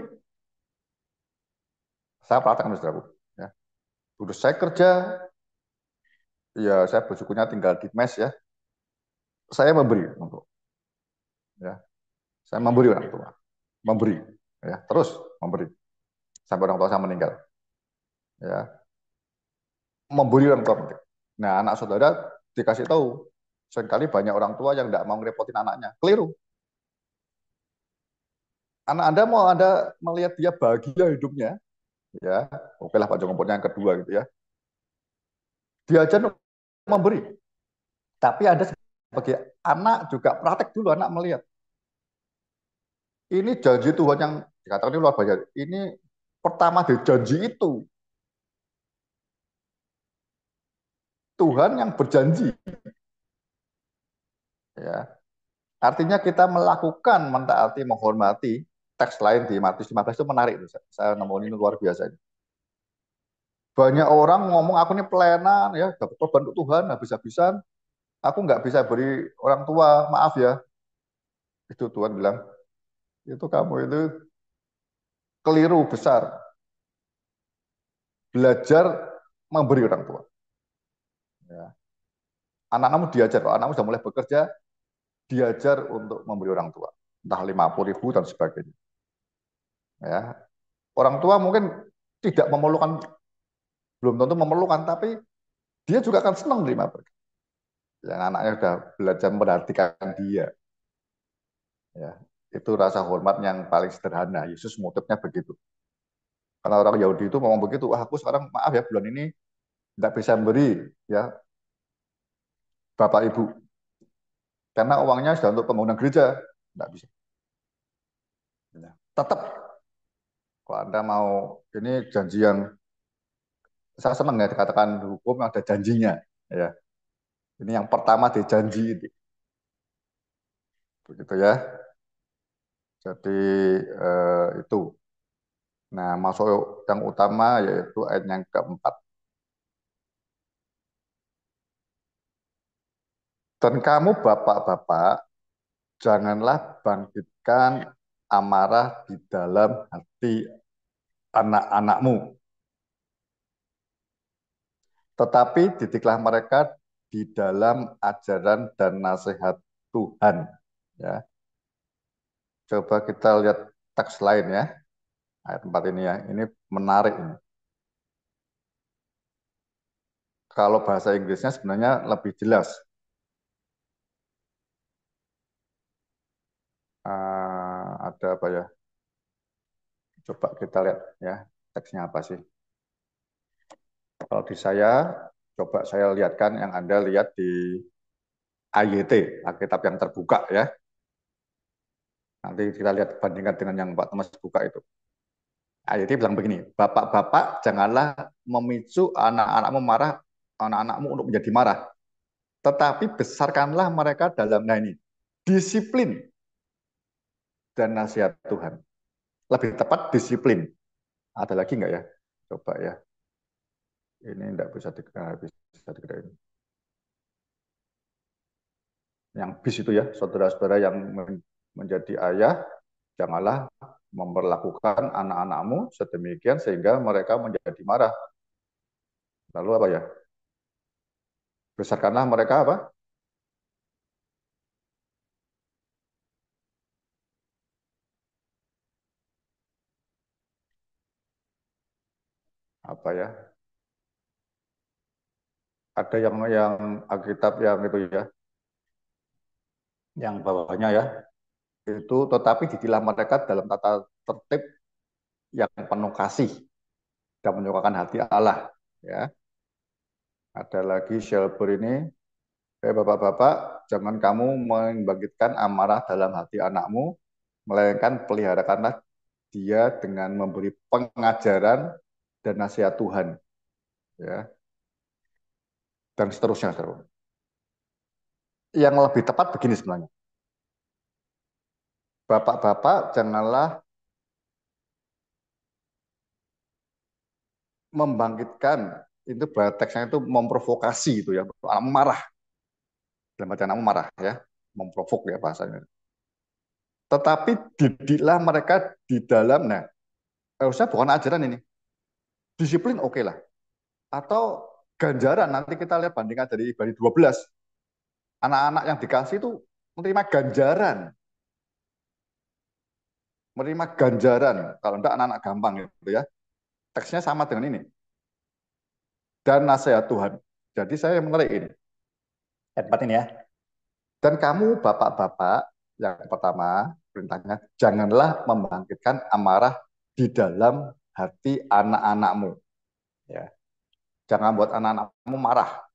Saya praktekkan, saudaraku. Ya. Dulu saya kerja, ya saya bersyukurnya tinggal di mes ya. Saya memberi untuk, ya. Saya memberi orang tua, memberi, ya. Terus memberi sampai orang tua saya meninggal, ya. Memberi orang tua penting. Nah, anak saudara dikasih tahu, seringkali banyak orang tua yang tidak mau ngerepotin anaknya, keliru. Anak Anda mau Anda melihat dia bahagia hidupnya, ya, oke lah Pak Joko yang kedua gitu ya. Diajar memberi, tapi ada sebagai anak juga praktek dulu, anak melihat. Ini janji Tuhan yang dikatakan ini luar biasa. Ini pertama dari janji itu. Tuhan yang berjanji. Ya. Artinya kita melakukan, mentaati, menghormati. Teks lain di Matius 15 itu menarik. Saya nemuin ini luar biasa. Banyak orang ngomong, aku ini pelayanan, ya, dapat korban untuk Tuhan, habis-habisan. Aku nggak bisa beri orang tua, maaf ya. Itu Tuhan bilang, itu kamu itu keliru besar. Belajar memberi orang tua. Ya. Anak-anakmu diajar, kalau anakmu sudah mulai bekerja, diajar untuk memberi orang tua. Entah 50.000 dan sebagainya. Ya. Orang tua mungkin tidak memerlukan, belum tentu memerlukan, tapi dia juga akan senang menerima berkat. Yang anaknya sudah belajar memperhatikan dia. Ya. Itu rasa hormat yang paling sederhana. Yesus motifnya begitu. Karena orang Yahudi itu ngomong begitu, wah aku sekarang maaf ya bulan ini tidak bisa memberi ya Bapak Ibu. Karena uangnya sudah untuk pembangunan gereja. Tidak bisa. Ya. Tetap, kalau Anda mau, ini janji yang, saya senang ya dikatakan hukum ada janjinya. Ya. Ini yang pertama dijanji. Begitu ya. Jadi itu. Nah, masuk yang utama yaitu ayat yang keempat. Dan kamu bapak-bapak, janganlah bangkitkan amarah di dalam hati anak-anakmu. Tetapi didiklah mereka di dalam ajaran dan nasihat Tuhan. Ya. Coba kita lihat teks lain ya. Ayat 4 ini ya. Ini menarik ini. Kalau bahasa Inggrisnya sebenarnya lebih jelas. Ada apa ya? Coba kita lihat ya, teksnya apa sih. Kalau di saya, coba saya lihatkan yang Anda lihat di AYT, Alkitab yang terbuka ya. Nanti kita lihat bandingkan dengan yang Pak Thomas buka itu. AYT bilang begini, Bapak-bapak janganlah memicu anak-anakmu untuk menjadi marah. Tetapi besarkanlah mereka dalam, nah ini, disiplin dan nasihat Tuhan. Lebih tepat disiplin. Ada lagi nggak ya? Coba ya. Ini enggak bisa digedein. Yang bis itu ya, saudara-saudara yang menjadi ayah, janganlah memperlakukan anak-anakmu sedemikian sehingga mereka menjadi marah. Lalu apa ya? Besarkanlah mereka apa? Apa ya? Ada yang Alkitab yang itu ya, yang bawahnya ya, itu tetapi didilah mereka dalam tata tertib yang penuh kasih dan menyukakan hati Allah. Ya, ada lagi Shelber ini, bapak-bapak, jangan kamu membangkitkan amarah dalam hati anakmu, melainkan peliharakanlah dia dengan memberi pengajaran dan nasihat Tuhan. Ya, dan seterusnya. Yang lebih tepat begini sebenarnya. Bapak-bapak janganlah membangkitkan, itu teksnya itu memprovokasi itu ya, marah. Dalam arti anak marah ya, memprovok ya bahasanya. Tetapi didiklah mereka di dalam, nah harusnya bukan ajaran ini, disiplin oke lah. Atau ganjaran, nanti kita lihat bandingan dari Ibrani 12. Anak-anak yang dikasih itu menerima ganjaran. Menerima ganjaran. Kalau enggak anak-anak gampang gitu ya. Teksnya sama dengan ini. Dan nasihat Tuhan. Jadi saya menarik ini. Ayat ini ya. Dan kamu bapak-bapak, yang pertama perintahnya, janganlah membangkitkan amarah di dalam hati anak-anakmu. Ya. Jangan buat anak-anakmu marah.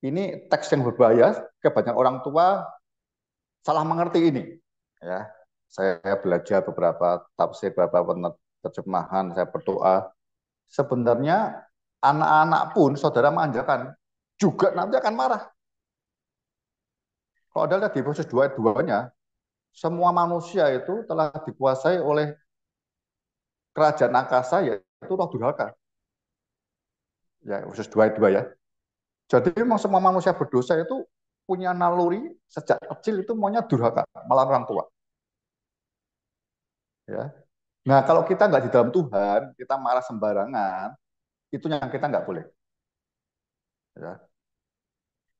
Ini teks yang berbahaya, kebanyakan orang tua salah mengerti ini. Ya, saya belajar beberapa tafsir, beberapa terjemahan, saya berdoa. Sebenarnya anak-anak pun saudara manjakan juga nanti akan marah. Kalau ada lihat di proses 2 semua manusia itu telah dikuasai oleh kerajaan angkasa, yaitu roh durhaka. Ya, proses 2 ya. Jadi memang semua manusia berdosa itu punya naluri sejak kecil itu maunya durhaka, melawan orang tua. Ya. Nah, kalau kita nggak di dalam Tuhan, kita marah sembarangan, itu yang kita nggak boleh. Ya.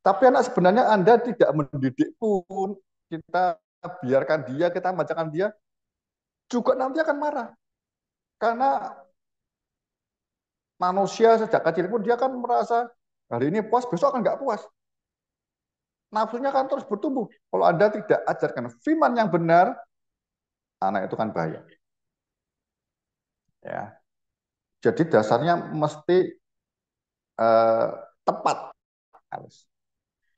Tapi anak sebenarnya Anda tidak mendidik pun, kita biarkan dia, kita bacakan dia, juga nanti akan marah. Karena manusia sejak kecil pun dia kan merasa hari ini puas, besok akan nggak puas. Nafsunya kan terus bertumbuh. Kalau Anda tidak ajarkan firman yang benar, anak itu kan bahaya. Ya. Jadi dasarnya mesti tepat.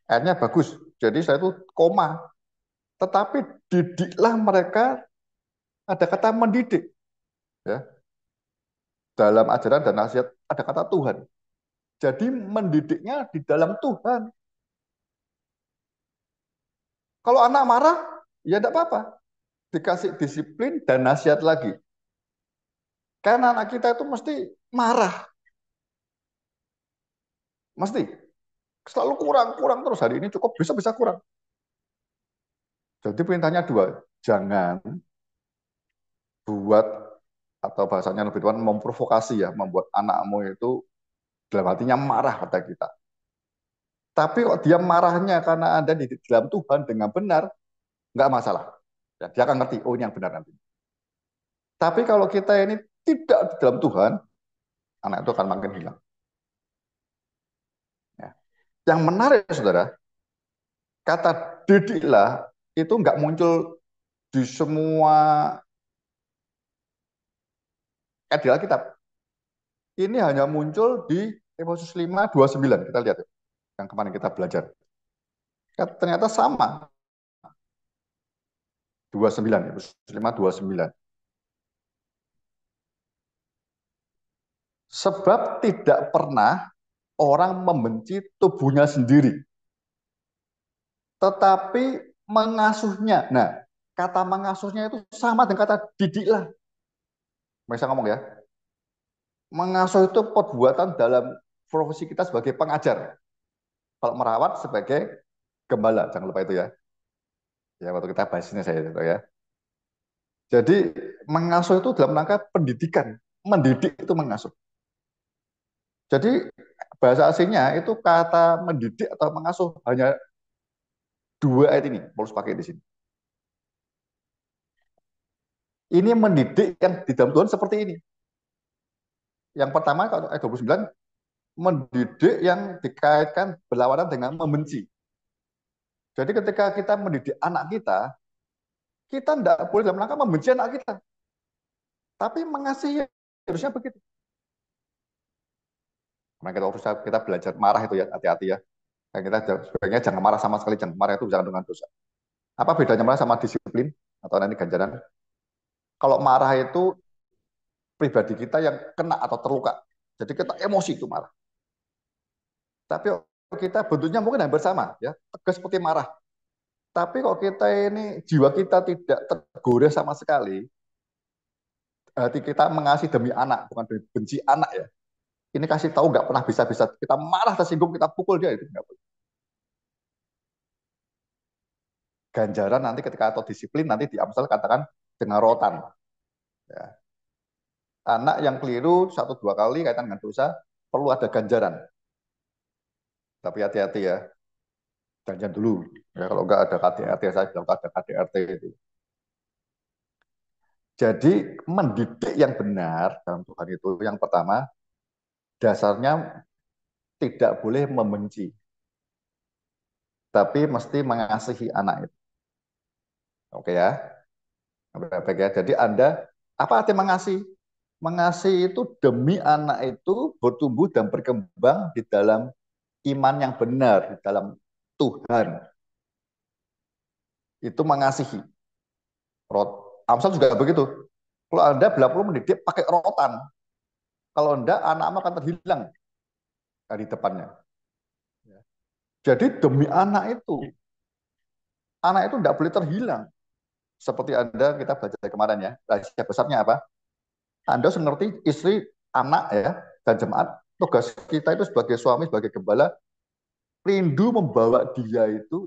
Akhirnya bagus. Jadi saya itu koma. Tetapi didiklah mereka, ada kata mendidik. Ya. Dalam ajaran dan nasihat ada kata Tuhan. Jadi mendidiknya di dalam Tuhan. Kalau anak marah, ya tidak apa-apa. Dikasih disiplin dan nasihat lagi. Karena anak kita itu mesti marah. Mesti. Selalu kurang terus. Hari ini cukup, bisa kurang. Jadi perintahnya 2. Jangan buat, atau bahasanya lebih tepat, memprovokasi ya. Membuat anakmu itu dalam hatinya marah pada kita. Tapi kok dia marahnya karena Anda di dalam Tuhan dengan benar, nggak masalah. Ya, dia akan ngerti, oh ini yang benar nanti. Tapi kalau kita ini tidak di dalam Tuhan, anak itu akan makin hilang. Yang menarik, saudara, kata didiklah itu nggak muncul di semua ayat di Alkitab. Ini hanya muncul di Efesus 5:29. Kita lihat yang kemarin kita belajar. Ternyata sama, 29, Efesus 5:29. Sebab tidak pernah orang membenci tubuhnya sendiri, tetapi mengasuhnya. Nah, kata mengasuhnya itu sama dengan kata didiklah. Bisa ngomong ya. Mengasuh itu perbuatan dalam profesi kita sebagai pengajar. Kalau merawat sebagai gembala, jangan lupa itu ya. Ya, waktu kita bahas ini saya itu ya. Jadi mengasuh itu dalam rangka pendidikan. Mendidik itu mengasuh. Jadi bahasa asingnya itu kata mendidik atau mengasuh hanya dua ayat ini. Paulus pakai di sini. Ini mendidik yang di dalam Tuhan seperti ini. Yang pertama ayat 29, mendidik yang dikaitkan berlawanan dengan membenci. Jadi ketika kita mendidik anak kita tidak boleh dalam rangka membenci anak kita. Tapi mengasihi, harusnya begitu. Kemarin kita belajar marah itu ya, hati-hati ya. Dan kita sebaiknya jangan marah sama sekali, jangan marah itu jangan dengan dosa. Apa bedanya marah sama disiplin atau nanti ganjaran? Kalau marah itu pribadi kita yang kena atau terluka. Jadi kita emosi itu marah. Tapi kita bentuknya mungkin hampir sama, ya, tegas seperti marah. Tapi kalau kita ini jiwa kita tidak tergores sama sekali, hati kita mengasihi demi anak, bukan demi benci anak ya. Ini kasih tahu nggak pernah bisa-bisa kita marah tersinggung kita pukul dia itu nggak boleh. Ganjaran nanti ketika atau disiplin nanti di Amsal katakan dengan rotan. Ya. Anak yang keliru 1-2 kali kaitan dengan dosa perlu ada ganjaran. Tapi hati-hati ya, jangan dulu. Ya, kalau nggak ada KDRT, saya bilang ada KDRT itu. Jadi mendidik yang benar dalam Tuhan itu yang pertama dasarnya tidak boleh membenci, tapi mesti mengasihi anak itu. Oke ya, baik ya. Jadi Anda apa arti mengasihi? Mengasihi itu demi anak itu bertumbuh dan berkembang di dalam iman yang benar, di dalam Tuhan. Itu mengasihi. Amsal juga begitu. Kalau Anda perlu mendidik pakai rotan, kalau enggak anak-anak akan terhilang dari depannya. Jadi demi anak itu tidak boleh terhilang. Seperti Anda kita belajar kemarin ya, rahasia besarnya apa? Anda harus mengerti istri, anak ya, dan jemaat. Tugas kita itu sebagai suami, sebagai gembala, rindu membawa dia itu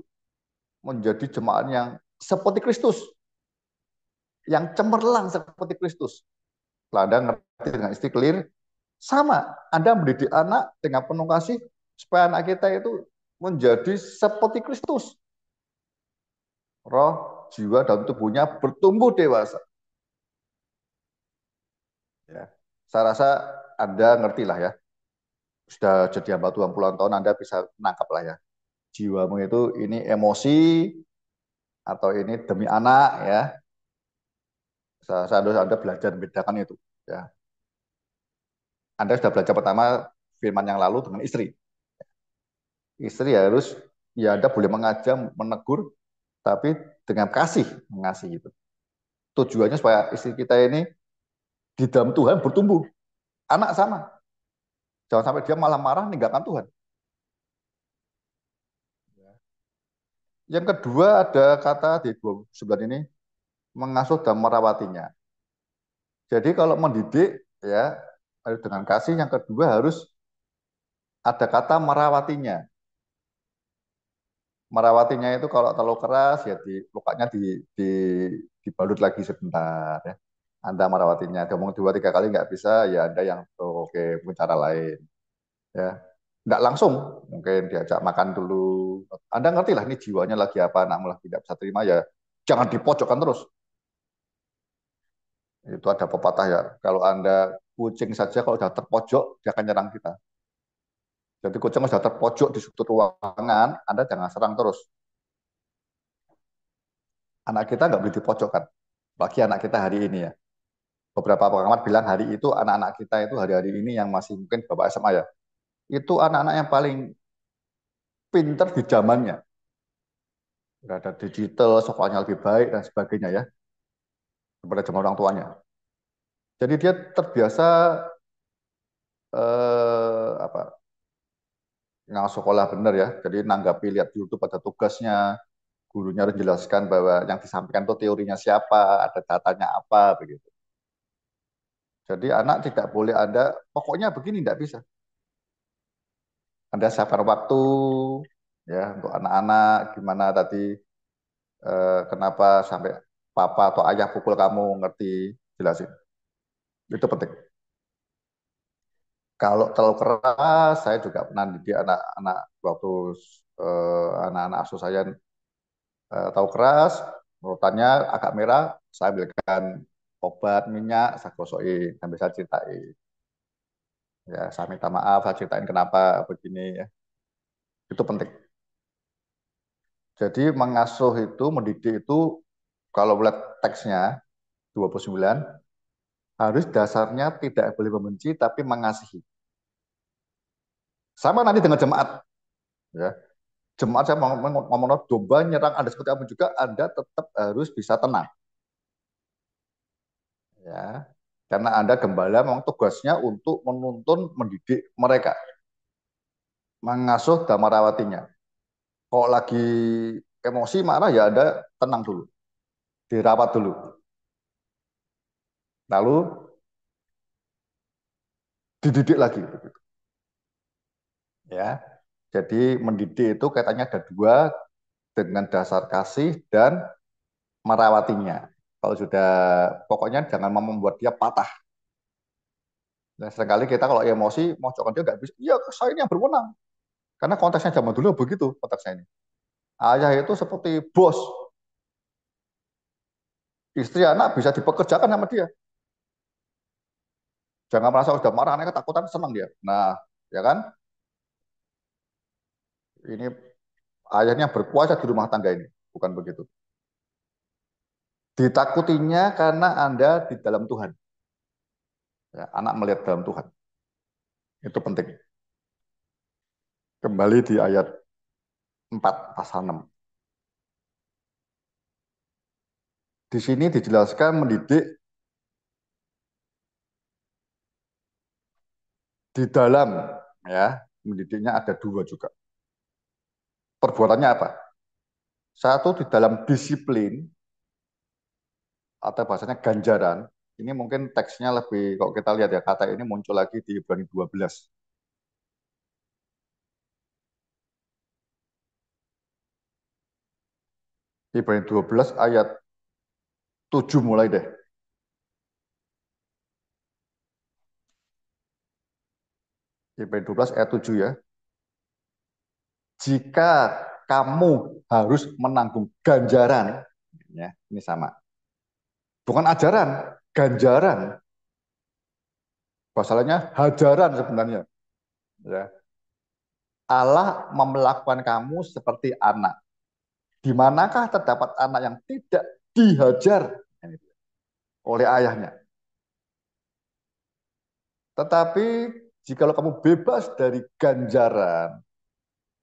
menjadi jemaat yang seperti Kristus, yang cemerlang seperti Kristus. Kalau Anda ngerti dengan istri clear, sama. Anda mendidik anak dengan penuh kasih supaya anak kita itu menjadi seperti Kristus. Roh, jiwa, dan tubuhnya bertumbuh dewasa. Ya. Saya rasa Anda ngerti lah ya. Sudah jadi hamba Tuhan puluhan tahun, Anda bisa menangkap lah ya. Jiwamu itu ini emosi atau ini demi anak ya. Anda belajar membedakan itu. Ya. Anda sudah belajar pertama firman yang lalu dengan istri. Istri harus, ya Anda boleh mengajak, menegur, tapi dengan kasih, mengasihi itu. Tujuannya supaya istri kita ini di dalam Tuhan bertumbuh. Anak sama. Jangan sampai dia malah marah meninggalkan Tuhan. Yang kedua ada kata di 29 ini, mengasuh dan merawatinya. Jadi kalau mendidik ya dengan kasih, yang kedua harus ada kata merawatinya. Merawatinya itu kalau terlalu keras ya lukanya dibalut lagi sebentar ya. Anda merawatinya, ngomong 2-3 kali nggak bisa ya Anda yang oke mungkin cara lain ya. Nggak langsung, mungkin diajak makan dulu. Anda ngerti lah ini jiwanya lagi apa, anakmu lagi tidak bisa terima ya jangan dipojokkan terus. Itu ada pepatah ya, kalau Anda kucing saja kalau sudah terpojok dia akan nyerang kita. Jadi kucing sudah terpojok di sudut ruangan, Anda jangan serang terus. Anak kita nggak boleh dipojokkan. Bagi anak kita hari ini ya. Beberapa pengamat bilang hari itu anak-anak kita itu hari-hari ini yang masih mungkin Bapak SMA ya. Itu anak-anak yang paling pinter di zamannya. Udah ada digital, sekolahnya lebih baik dan sebagainya ya. Daripada zaman orang tuanya. Jadi dia terbiasa apa nggak sekolah benar ya. Jadi nanggapi lihat di YouTube ada tugasnya, gurunya harus jelaskan bahwa yang disampaikan itu teorinya siapa, ada datanya apa begitu. Jadi anak tidak boleh ada, pokoknya begini tidak bisa. Anda siapkan waktu ya untuk anak-anak gimana tadi kenapa sampai papa atau ayah pukul kamu ngerti jelasin. Itu penting. Kalau terlalu keras, saya juga pernah didik anak-anak waktu anak-anak asuh saya tahu keras, urutannya agak merah, saya ambilkan obat minyak, saya gosokin, sambil saya ceritain. Ya, saya minta maaf, saya ceritain kenapa begini ya. Itu penting. Jadi mengasuh itu, mendidik itu, kalau lihat teksnya 29, harus dasarnya tidak boleh membenci, tapi mengasihi. Sama nanti dengan jemaat. Ya. Jemaat saya ngomong domba nyerang Anda seperti apa juga, Anda tetap harus bisa tenang. Ya. Karena Anda gembala memang tugasnya untuk menuntun, mendidik mereka. Mengasuh dan merawatinya. Kalau lagi emosi, marah, ya Anda tenang dulu. Dirawat dulu. Lalu dididik lagi. Ya. Jadi mendidik itu kaitannya ada dua, dengan dasar kasih dan merawatinya. Kalau sudah, pokoknya jangan membuat dia patah. Dan seringkali kita kalau emosi, mau coklat dia nggak bisa. Iya, saya ini yang berwenang. Karena konteksnya zaman dulu begitu konteksnya ini. Ayah itu seperti bos. Istri anak bisa dipekerjakan sama dia. Jangan merasa sudah marah, anaknya ketakutan, senang dia. Nah, ya kan? Ini ayahnya berkuasa di rumah tangga ini. Bukan begitu. Ditakutinya karena Anda di dalam Tuhan. Ya, anak melihat dalam Tuhan. Itu penting. Kembali di ayat 4 pasal 6. Di sini dijelaskan mendidik di dalam, ya, mendidiknya ada dua juga. Perbuatannya apa? Satu di dalam disiplin, atau bahasanya ganjaran. Ini mungkin teksnya lebih, kalau kita lihat ya, kata ini muncul lagi di Ibrani 12. Ibrani 12 ayat 7 mulai deh. Ibrani 12 ayat 7 ya. Jika kamu harus menanggung ganjaran, ya, ini sama. Bukan ajaran, ganjaran. Bahasanya hajaran sebenarnya. Ya. Allah memperlakukan kamu seperti anak. Di manakah terdapat anak yang tidak dihajar oleh ayahnya? Tetapi jikalau kamu bebas dari ganjaran,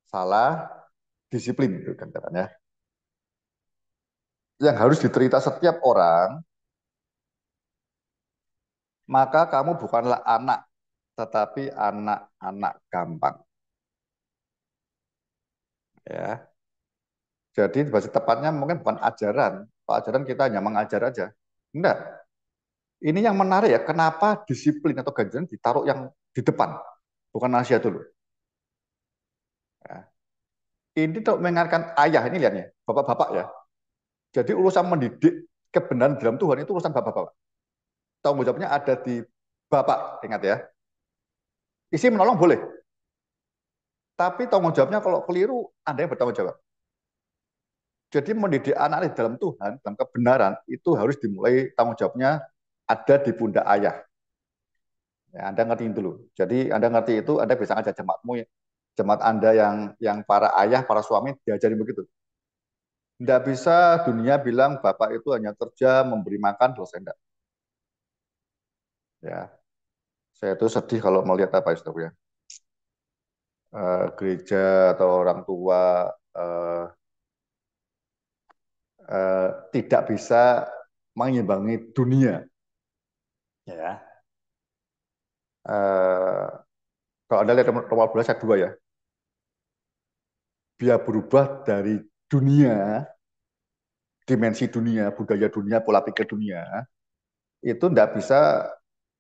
salah disiplin itu ganjarannya, yang harus diterita setiap orang, maka kamu bukanlah anak, tetapi anak-anak gampang. Ya. Jadi bahasa tepatnya mungkin bukan ajaran. Kalau ajaran kita hanya mengajar aja. Enggak. Ini yang menarik ya, kenapa disiplin atau ganjaran ditaruh yang di depan, bukan nasihat dulu. Ya. Ini untuk mengingatkan ayah, ini lihatnya, bapak-bapak ya. Jadi urusan mendidik kebenaran dalam Tuhan itu urusan bapak-bapak. Tanggung jawabnya ada di bapak, ingat ya. Isi menolong boleh. Tapi tanggung jawabnya kalau keliru, Anda yang bertanggung jawab. Jadi mendidik anak di dalam Tuhan, dalam kebenaran, itu harus dimulai tanggung jawabnya ada di pundak ayah. Ya, Anda ngerti dulu. Jadi Anda ngerti itu, Anda bisa ngajak jemaatmu jemaat Anda yang para ayah, para suami diajari begitu. Tidak bisa dunia bilang bapak itu hanya kerja, memberi makan, selesai. Enggak. Ya, saya itu sedih kalau melihat apa itu ya. Gereja atau orang tua eh, tidak bisa mengimbangi dunia. Ya. Eh, Kalau Anda lihat Roma 12 ayat 2 ya, biar berubah dari dunia, dimensi dunia, budaya dunia, pola pikir dunia, itu tidak bisa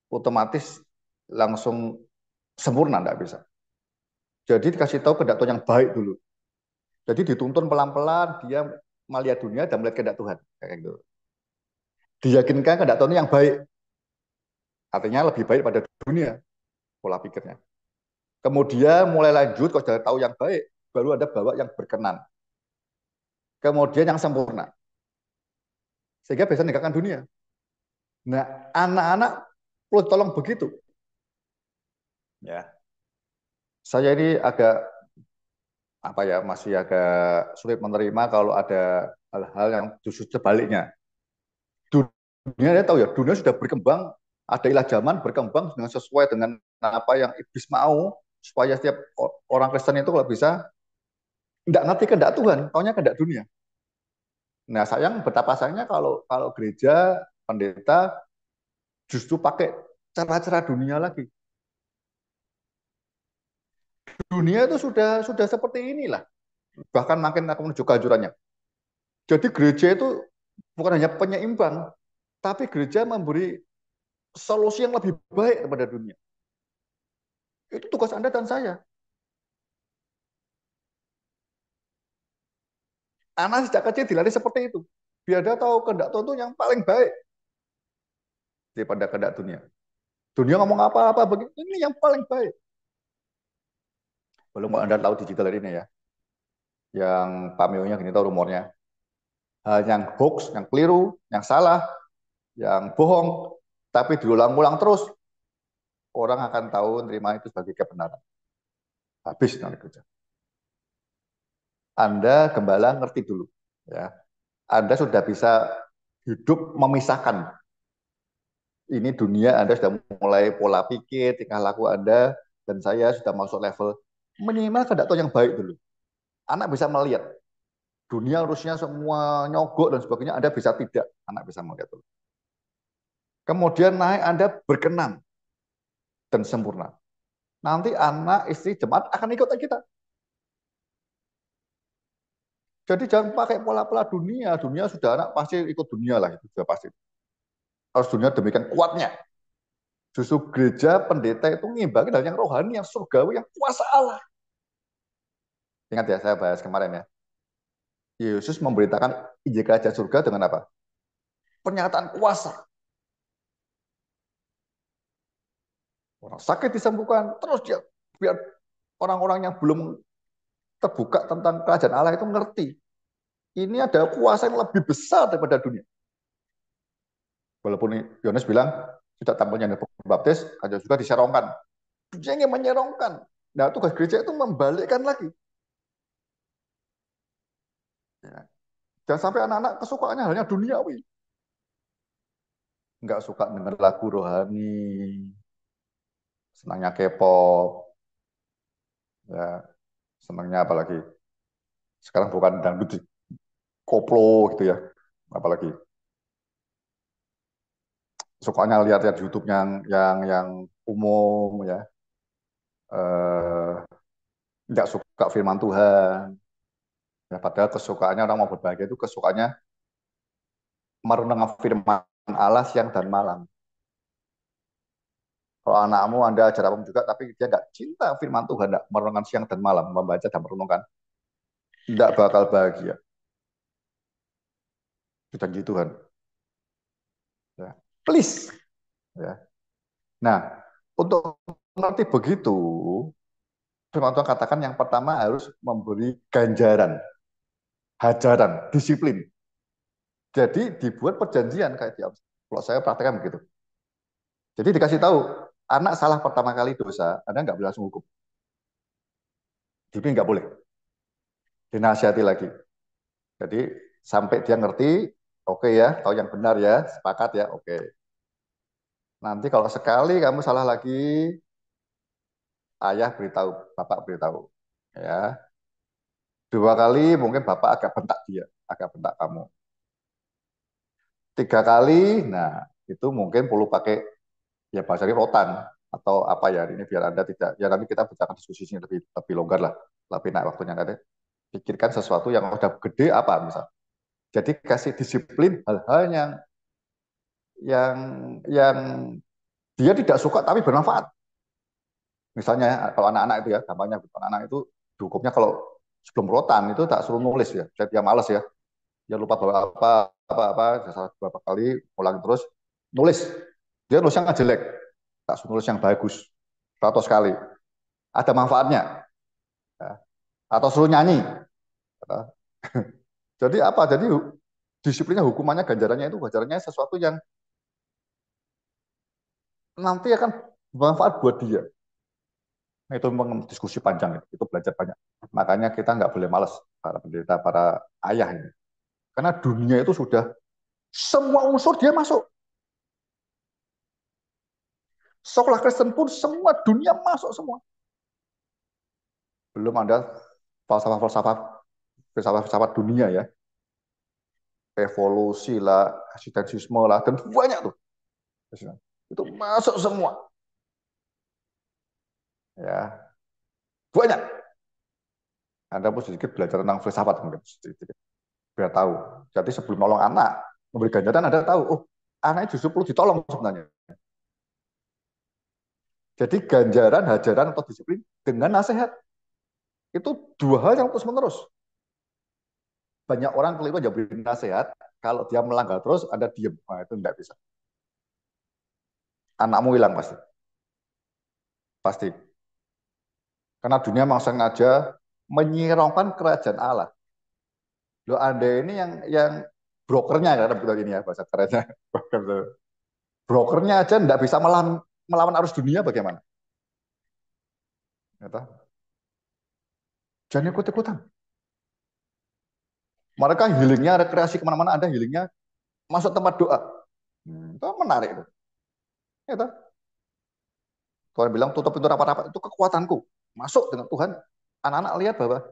otomatis langsung sempurna, tidak bisa. Jadi dikasih tahu kehendak Tuhan yang baik dulu. Jadi dituntun pelan-pelan dia melihat dunia dan melihat kehendak Tuhan. Kayak gitu. Diyakinkan kehendak Tuhan yang baik. Artinya lebih baik pada dunia pola pikirnya. Kemudian mulai lanjut kalau sudah tahu yang baik, baru ada bawa yang berkenan. Kemudian yang sempurna. Sehingga bisa meninggalkan dunia. Nah, anak-anak perlu tolong begitu. Ya. Saya ini agak apa ya, masih agak sulit menerima kalau ada hal-hal yang justru sebaliknya. Dunia, saya tahu ya, dunia sudah berkembang, ada ilah zaman berkembang dengan sesuai dengan apa yang iblis mau, supaya setiap orang Kristen itu kalau bisa tidak ngerti kehendak Tuhan, taunya kehendak dunia. Nah, sayang betapa sayangnya kalau kalau gereja, pendeta justru pakai cara-cara dunia lagi. Dunia itu sudah seperti inilah, bahkan makin akan menuju kehancurannya. Jadi gereja itu bukan hanya penyeimbang, tapi gereja memberi solusi yang lebih baik kepada dunia. Itu tugas Anda dan saya. Anak sejak kecil dilatih seperti itu. Biar dia tahu kehendak Tuhan itu yang paling baik daripada kehendak dunia. Dunia ngomong apa-apa begitu, ini yang paling baik. Belum Anda tahu digital ini ya. Yang pameo-nya gini tahu rumornya. Hal yang hoax, yang keliru, yang salah, yang bohong, tapi diulang-ulang terus, orang akan tahu nerima itu sebagai kebenaran. Habis nanti kerja. Anda gembala ngerti dulu, ya. Anda sudah bisa hidup memisahkan. Ini dunia Anda sudah mulai pola pikir, tingkah laku Anda dan saya sudah masuk level minimal kehendak Tuhan yang baik dulu. Anak bisa melihat dunia harusnya semua nyogok dan sebagainya, Anda bisa tidak, anak bisa melihat dulu. Kemudian naik Anda berkenan dan sempurna. Nanti anak, istri, jemaat akan ikut kita. Jadi jangan pakai pola-pola dunia. Dunia sudah anak pasti ikut dunia lah, itu sudah pasti. Harus dunia demikian kuatnya. Justru gereja, pendeta itu ngimbangi hal yang rohani, yang surgawi, yang kuasa Allah. Ingat ya, saya bahas kemarin ya. Yesus memberitakan Injil Kerajaan Surga dengan apa? Pernyataan kuasa. Orang sakit disembuhkan, terus dia biar orang-orang yang belum terbuka tentang kerajaan Allah itu ngerti. Ini ada kuasa yang lebih besar daripada dunia. Walaupun Yohanes bilang, tidak tampilnya ada pembaptis, ada juga diserongkan. Dia ingin menyerongkan. Nah, tugas gereja itu membalikkan lagi. Ya. Jangan sampai anak-anak kesukaannya hanya duniawi. Nggak suka dengar lagu rohani, senangnya K-pop, ya, senangnya apalagi. Sekarang bukan dangdut, koplo gitu ya, apalagi. Sukanya lihat-lihat YouTube yang umum ya. Eh, nggak suka firman Tuhan. Ya, padahal kesukaannya orang mau berbahagia itu kesukaannya merenungkan firman Allah siang dan malam. Kalau anakmu Anda ajar apa juga, tapi dia nggak cinta firman Tuhan, nggak merenungkan siang dan malam, membaca dan merenungkan, nggak bakal bahagia. Itu janji Tuhan. Ya. Please. Ya. Nah, untuk mengerti begitu, firman Tuhan katakan yang pertama harus memberi ganjaran, hajaran, disiplin. Jadi dibuat perjanjian kayak dia. Kalau saya praktekkan begitu. Jadi dikasih tahu, anak salah pertama kali dosa, Anda nggak boleh langsung hukum. Disiplin nggak boleh. Dinasihati lagi. Jadi sampai dia ngerti, oke ya, tahu yang benar ya, sepakat ya, oke. Nanti kalau sekali kamu salah lagi, ayah beritahu, bapak beritahu. Ya, 2 kali mungkin bapak agak bentak dia, agak bentak kamu. 3 kali, nah itu mungkin perlu pakai ya bahasa rotan atau apa ya ini biar Anda tidak ya nanti kita bicarakan diskusinya lebih lebih longgar lah, lebih naik waktunya ada. Pikirkan sesuatu yang udah gede apa misal. Jadi kasih disiplin hal-hal yang yang dia tidak suka tapi bermanfaat. Misalnya kalau anak-anak itu ya, gampangnya anak-anak itu hukumnya kalau sebelum rotan itu tak suruh nulis ya. Jadi dia males ya. Dia lupa bawa apa salah beberapa kali ulang terus nulis. Dia nulisnya nggak jelek. Tak suruh nulis yang bagus. 100 kali. Ada manfaatnya. Ya. Atau suruh nyanyi. Jadi apa? Jadi disiplinnya hukumannya ganjarannya sesuatu yang nanti akan bermanfaat buat dia. Nah, itu memang diskusi panjang itu belajar banyak. Makanya kita nggak boleh malas para pendeta, para ayah ini. Karena dunia itu sudah semua unsur dia masuk. Sekolah Kristen pun semua dunia masuk semua. Belum ada falsafah dunia ya. Evolusi lah, eksistensialisme lah, dan banyak tuh. Itu masuk semua. Ya, banyak. Anda pun sedikit belajar tentang filsafat mungkin sedikit. Biar tahu. Jadi sebelum nolong anak, memberi ganjaran Anda tahu, oh anaknya justru perlu ditolong sebenarnya. Jadi ganjaran, hajaran, atau disiplin dengan nasihat. Itu 2 hal yang terus-menerus. Banyak orang keliru aja beri nasihat, kalau dia melanggar terus, Anda diem. Nah, itu tidak bisa. Anakmu hilang pasti. Pasti. Karena dunia memang sengaja menyirongkan kerajaan Allah. Loh, Anda ini yang brokernya, karena betul ini ya bahasa kerennya. Brokernya aja tidak bisa melawan arus dunia bagaimana? Jangan ikut-ikutan. Mereka healingnya, rekreasi kemana-mana, ada healingnya, masuk tempat doa. Itu menarik. Itu. Tuhan bilang, tutup pintu rapat-rapat, itu kekuatanku. Masuk dengan Tuhan. Anak-anak lihat bahwa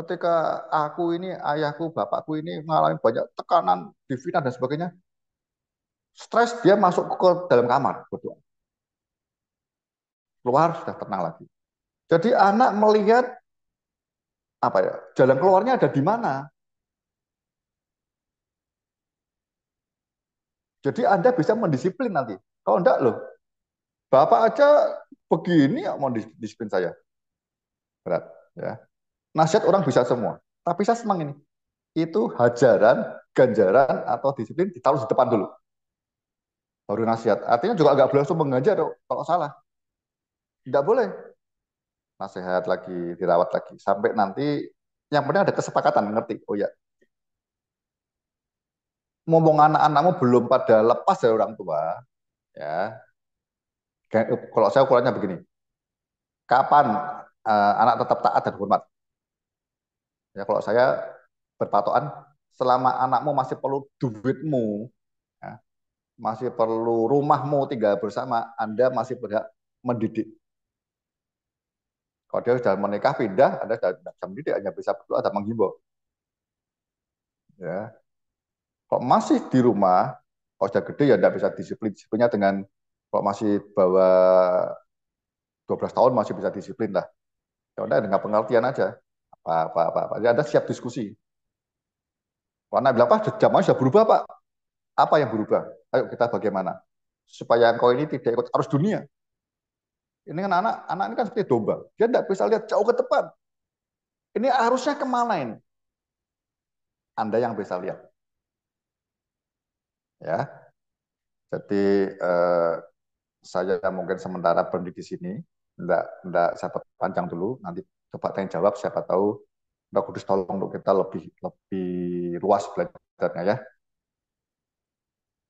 ketika aku ini, ayahku, bapakku ini mengalami banyak tekanan, divina dan sebagainya, stres, dia masuk ke dalam kamar, berdoa. Keluar, sudah tenang lagi. Jadi anak melihat, apa ya, jalan keluarnya ada di mana. Jadi Anda bisa mendisiplin nanti. Kalau enggak loh, Bapak aja begini ya mau disiplin saya. Berat. Ya. Nasihat orang bisa semua. Tapi saya senang ini. Itu hajaran, ganjaran, atau disiplin ditaruh di depan dulu. Baru nasihat. Artinya juga nggak boleh langsung mengajar kalau salah. Tidak boleh. Nasihat lagi, dirawat lagi. Sampai nanti yang penting ada kesepakatan, ngerti. Oh ya, ngomong anak-anakmu belum pada lepas dari orang tua, ya. Kalau saya ukurannya begini, kapan anak tetap taat dan hormat? Ya kalau saya berpatokan, selama anakmu masih perlu duitmu, ya, masih perlu rumahmu tinggal bersama, Anda masih berhak mendidik. Kalau dia sudah menikah pindah, Anda sudah tidak bisa mendidik, hanya bisa berdoa dan menghimbau. Ya. Kalau masih di rumah, kalau sudah gede ya tidak bisa disiplin. Disiplinnya dengan kalau masih bawa 12 tahun masih bisa disiplin lah. Ya udah dengan pengertian aja. Apa. Ya Anda siap diskusi. Karena bilang, Pak, zamannya sudah berubah, Pak. Apa yang berubah? Ayo kita bagaimana? Supaya engkau ini tidak ikut arus dunia. Ini kan anak ini kan seperti domba. Dia tidak bisa lihat jauh ke depan. Ini arusnya kemana ini? Anda yang bisa lihat. Ya, jadi saya mungkin sementara berhenti di sini. Enggak saya panjang dulu. Nanti coba tanya jawab. Siapa tahu Roh Kudus tolong untuk kita lebih luas belajarnya ya.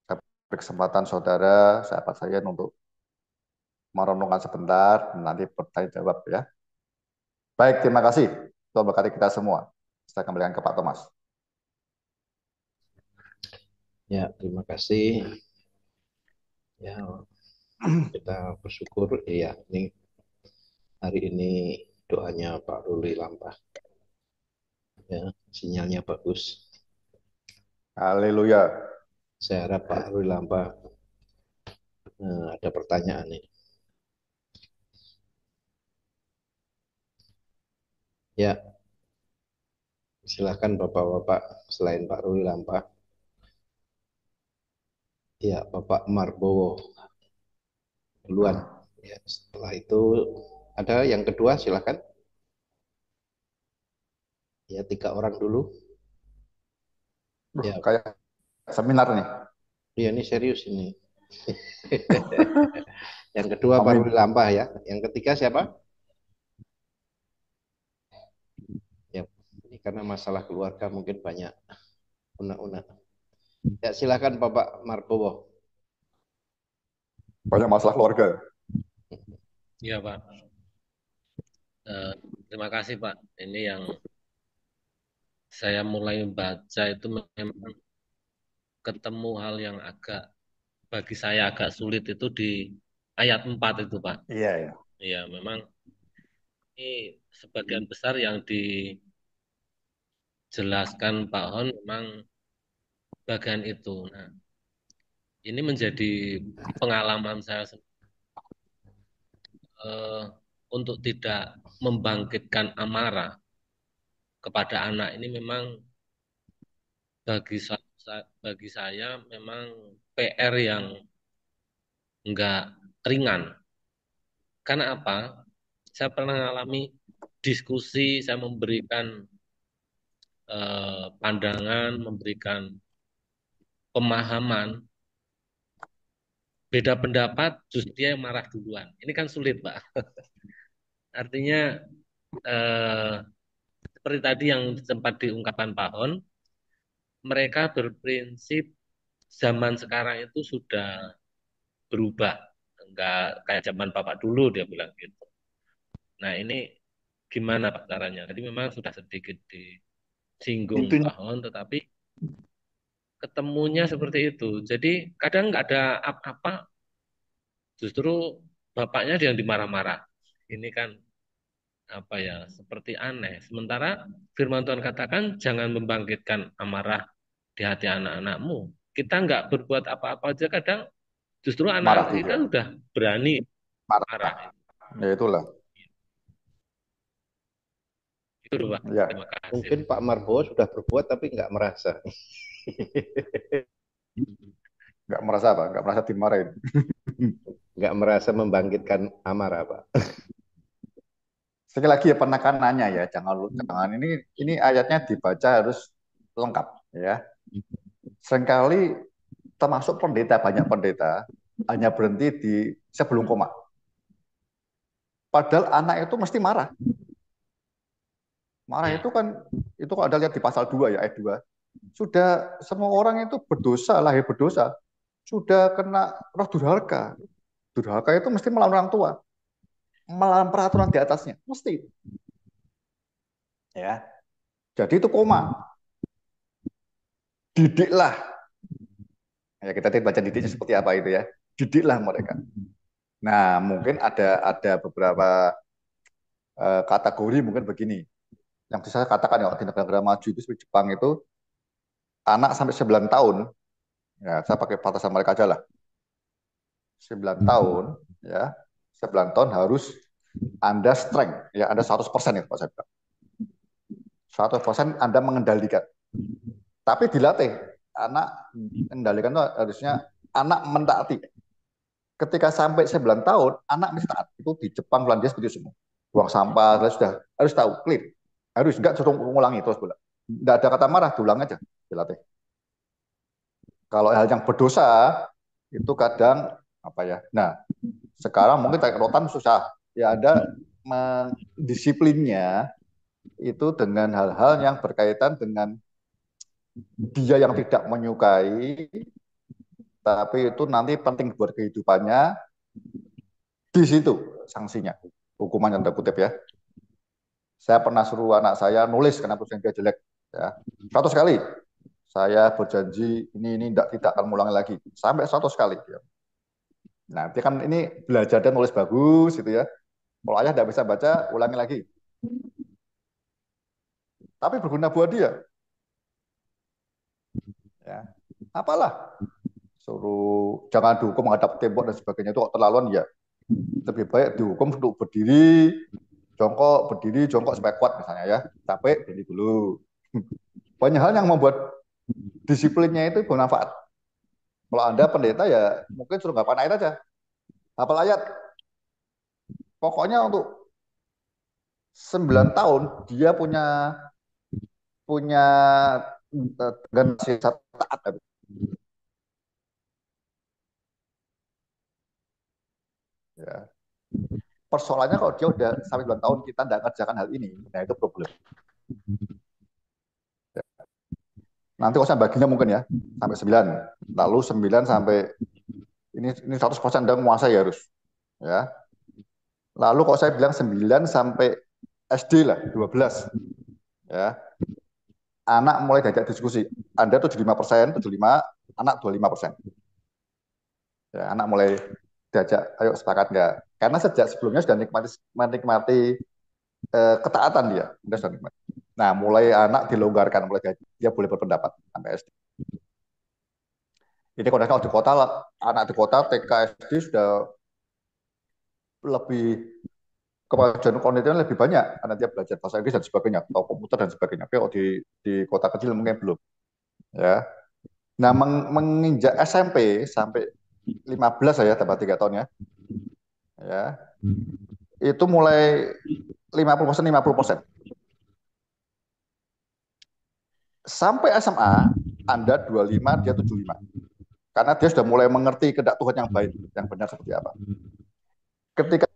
Saya beri kesempatan saudara, sahabat saya untuk merenungkan sebentar, nanti bertanya jawab ya. Baik, terima kasih. Tuhan berkati kita semua. Saya kembalikan ke Pak Thomas. Ya, terima kasih. Ya, kita bersyukur ya ini hari ini doanya Pak Ruli Lampah. Ya, sinyalnya bagus. Haleluya. Saya harap Pak Ruli Lampah ada pertanyaan nih. Ya, silakan Bapak-bapak selain Pak Ruli Lampah. Ya, Bapak Marbowo duluan. Ya, setelah itu ada yang kedua, silakan. Ya, 3 orang dulu. Ya, Kayak seminar nih. ya ini serius ini. Yang kedua Pak Amin. Ruli Lampah ya. Yang ketiga siapa? Ya, ini karena masalah keluarga mungkin banyak unak-unak. Ya, silakan Bapak Marbowo. Banyak masalah keluarga. Iya Pak. Terima kasih Pak. Ini yang saya mulai baca itu memang ketemu hal yang bagi saya agak sulit itu di ayat 4 itu Pak. Iya, ya. Iya, memang ini sebagian besar yang dijelaskan Pak Hon memang bagian itu. Nah, ini menjadi pengalaman saya untuk tidak membangkitkan amarah kepada anak ini memang bagi saya memang PR yang enggak ringan. Karena apa? Saya pernah mengalami diskusi, saya memberikan pandangan, memberikan pemahaman, beda pendapat, justru dia yang marah duluan. Ini kan sulit, Pak. Artinya seperti tadi yang sempat diungkapkan Pak Hon, mereka berprinsip zaman sekarang itu sudah berubah. Enggak kayak zaman Bapak dulu, dia bilang gitu. Nah, ini gimana Pak caranya? Tadi memang sudah sedikit disinggung Intinya Pak Hon, tetapi ketemunya seperti itu. Jadi kadang nggak ada apa-apa, justru bapaknya yang dimarah-marah. Ini kan apa ya, seperti aneh. Sementara firman Tuhan katakan jangan membangkitkan amarah di hati anak-anakmu. Kita nggak berbuat apa-apa aja kadang justru marah anak-anak kita juga. sudah berani Marah. marah. Ya itulah. Itu loh, Pak. Ya. Terima kasih. Mungkin Pak Marbowo sudah berbuat tapi nggak merasa. Nggak merasa apa? Nggak merasa dimarahin. Nggak merasa membangkitkan amarah, Pak. Sekali lagi ya penekanannya ya, jangan ini ayatnya dibaca harus lengkap ya. Seringkali termasuk banyak pendeta hanya berhenti di sebelum koma. Padahal anak itu mesti marah. Marah itu kan kalau Anda lihat di pasal 2 ya, ayat 2. Sudah semua orang itu berdosa, lahir berdosa. Sudah kena roh durhaka. Durhaka itu mesti melawan orang tua. Melawan peraturan di atasnya, mesti. Ya. Jadi itu koma. Didiklah. Ya, kita baca didiknya seperti apa itu ya. Didiklah mereka. Nah, mungkin ada beberapa kategori mungkin begini. Yang bisa saya katakan ya, di negara maju itu seperti Jepang itu anak sampai 9 tahun, ya saya pakai batasan mereka aja lah. 9 tahun, ya 9 tahun harus Anda strength, ya Anda 100% itu Pak saya bilang. 100% Anda mengendalikan. Tapi dilatih, anak mengendalikan itu harusnya anak mentaati. Ketika sampai 9 tahun, anak mesti taat. Itu di Jepang, Belanda seperti itu semua. Buang sampah, sudah harus tahu, clear. Harus enggak suruh mengulangi terus bola. Enggak ada kata marah, diulang aja, dilatih. Kalau hal yang berdosa itu kadang apa ya? Nah, sekarang mungkin kayak rotan susah. Ya ada mendisiplinnya itu dengan hal-hal yang berkaitan dengan dia yang tidak menyukai, tapi itu nanti penting buat kehidupannya. Di situ sanksinya, hukuman yang terkutip ya. Saya pernah suruh anak saya nulis karena tulisan dia jelek. Ya. 100 kali. Saya berjanji ini tidak akan mengulangi lagi. Sampai 100 kali. Ya. Nah, dia kan ini belajar dan nulis bagus gitu ya. Kalau ayah tidak bisa baca, ulangi lagi. Tapi berguna buat dia. Ya. Apalah. Suruh jangan dihukum menghadap tembok dan sebagainya. Itu terlaluan ya. Lebih baik dihukum untuk berdiri, jongkok supaya kuat misalnya ya. Capek, berdiri dulu. Banyak hal yang membuat disiplinnya itu bermanfaat. Kalau Anda pendeta ya mungkin suruh hafal ayat aja. Hafal ayat. Pokoknya untuk 9 tahun dia punya punya generasi taat. Ya. Persoalannya kalau dia udah sampai 9 tahun kita tidak kerjakan hal ini, nah itu problem. Ya. Nanti kalau saya baginya mungkin ya sampai 9, lalu 9 sampai ini 100% Anda menguasai harus. Ya. Lalu kalau saya bilang 9 sampai SD lah, 12. Ya. Anak mulai diajak diskusi. Anda 75%, 75, anak 25%. Ya, anak mulai diajak, ayo sepakat nggak? Karena sejak sebelumnya sudah menikmati ketaatan dia. Sudah menikmati. Nah, mulai anak dilonggarkan, mulai dia boleh berpendapat sampai SD. Jadi kalau di kota, anak di kota TK SD sudah lebih kemajuan kognitifnya lebih banyak karena dia belajar bahasa Inggris dan sebagainya, atau komputer dan sebagainya. Tapi kalau di kota kecil mungkin belum. Ya. Nah, menginjak SMP sampai 15 saya tambah 3 tahun ya. Ya. Itu mulai 50%, 50%. Sampai SMA, Anda 25, dia 75. Karena dia sudah mulai mengerti kehendak Tuhan yang baik, yang benar seperti apa. Ketika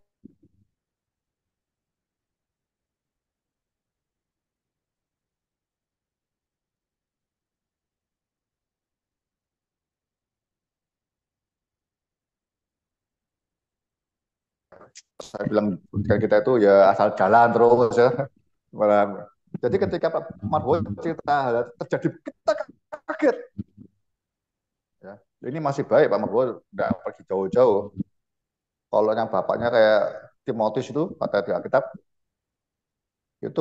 saya bilang kita itu ya asal jalan terus ya. Jadi ketika Pak Marwo cerita hal terjadi, kita kaget. Ya. Ini masih baik Pak Marwo nggak pergi jauh-jauh. Kalau yang bapaknya kayak Timotius itu kata di Alkitab itu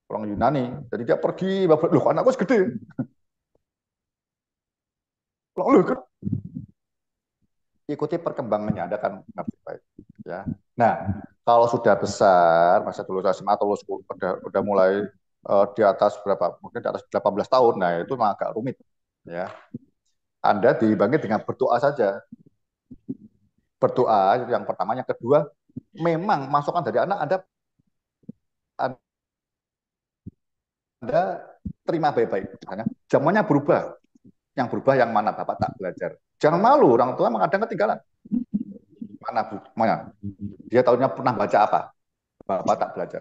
orang Yunani. Jadi dia pergi, loh anakku segede. Loh, ikuti perkembangannya, Anda kan ngerti baik. Ya. Nah, kalau sudah besar, masa dulu SMA atau lulus udah mulai di atas berapa? Mungkin di atas 18 tahun. Nah, itu memang agak rumit. Ya. Anda dibangkit dengan berdoa saja. Berdoa itu yang pertama, yang kedua, memang masukan dari anak Anda terima baik-baik. Zamannya berubah. Yang berubah yang mana Bapak tak belajar. Jangan malu, orang tua kadang ketinggalan. Mana? Dia tahunya pernah baca apa? Bapak tak belajar.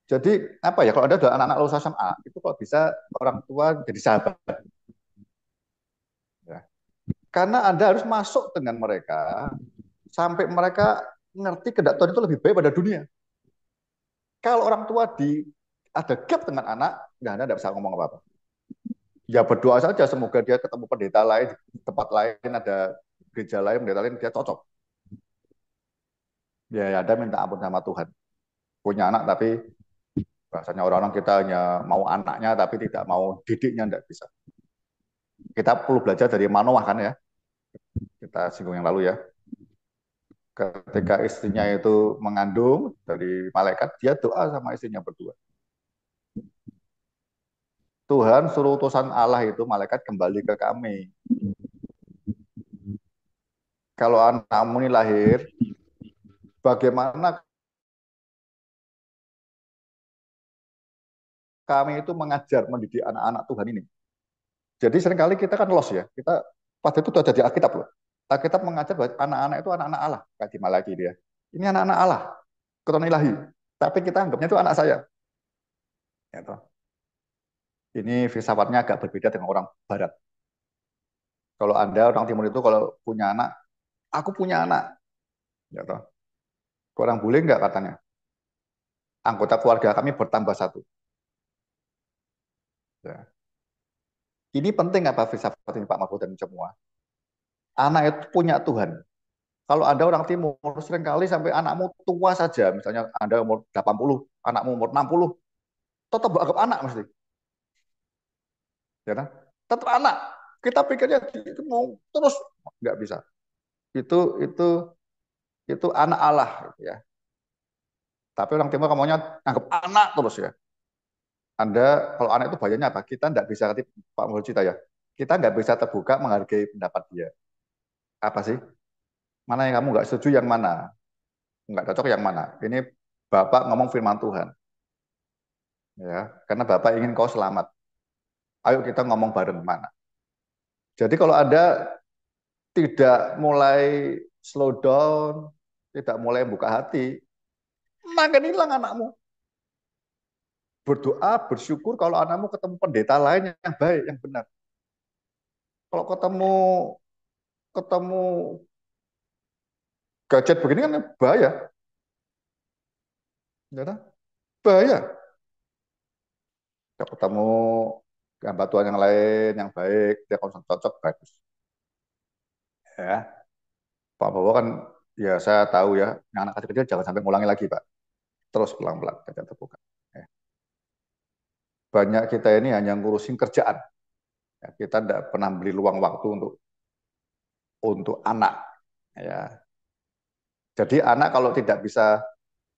Jadi apa ya, kalau ada anak-anak lulusan SMA, itu kalau bisa orang tua jadi sahabat. Ya. Karena Anda harus masuk dengan mereka, sampai mereka ngerti kehendak Tuhan itu lebih baik pada dunia. Kalau orang tua ada gap dengan anak, Anda tidak bisa ngomong apa-apa. Ya berdoa saja, semoga dia ketemu pendeta lain, di tempat lain, ada gereja lain, pendeta lain, dia cocok. Ya Anda minta ampun sama Tuhan. Punya anak tapi bahasanya orang-orang kita hanya mau anaknya tapi tidak mau didiknya, tidak bisa. Kita perlu belajar dari Manoah kan ya. Kita singgung yang lalu ya. Ketika istrinya itu mengandung dari malaikat, dia doa sama istrinya berdua. Tuhan suruh utusan Allah itu malaikat kembali ke kami. Kalau anakmu ini lahir, bagaimana kami itu mengajar, mendidik anak-anak Tuhan ini. Jadi seringkali kita kan lost ya. Kita pada itu sudah ada di Alkitab loh. Alkitab mengajar bahwa anak-anak itu anak-anak Allah. Kayak di Malaki dia. Ini anak-anak Allah. Keturunan ilahi. Tapi kita anggapnya itu anak saya. Ya, toh. Ini filsafatnya agak berbeda dengan orang Barat. Kalau Anda orang Timur itu kalau punya anak, aku punya anak. Ya, toh. Kurang boleh nggak katanya? Anggota keluarga kami bertambah satu. Ya. Ini penting apa filsafat ini Pak Mahfud dan semua? Anak itu punya Tuhan. Kalau Anda orang timur, seringkali sampai anakmu tua saja, misalnya Anda umur 80, anakmu umur 60, tetap anggap anak mesti. Ya kan? Tetap anak. Kita pikirnya itu mau terus nggak bisa. Itu itu itu anak Allah gitu ya. Tapi orang timur maunya anggap anak terus ya. Anda kalau anak itu bahayanya apa? Kita nggak bisa Pak Mahfud cerita ya. Kita nggak bisa terbuka menghargai pendapat dia. Apa sih? Mana yang kamu nggak setuju yang mana? Nggak cocok yang mana? Ini Bapak ngomong firman Tuhan. Ya, karena Bapak ingin kau selamat. Ayo kita ngomong bareng mana. Jadi kalau ada tidak mulai slow down, tidak mulai buka hati, makin hilang anakmu. Berdoa, bersyukur kalau anakmu ketemu pendeta lain yang baik, yang benar. Kalau ketemu ketemu gadget begini kan bahaya, ya kan? Bahaya. Kalau ketemu gambar Tuhan yang lain, yang baik, dia konsep cocok, bagus. Ya, Pak Bowo kan, ya saya tahu ya, yang anak kecil-kecil jangan sampai ngulangi lagi, Pak. Terus pelan-pelan, baca terbuka. Ya. Banyak kita ini hanya ngurusin kerjaan. Ya, kita tidak pernah beri luang waktu untuk anak. Ya. Jadi anak kalau tidak bisa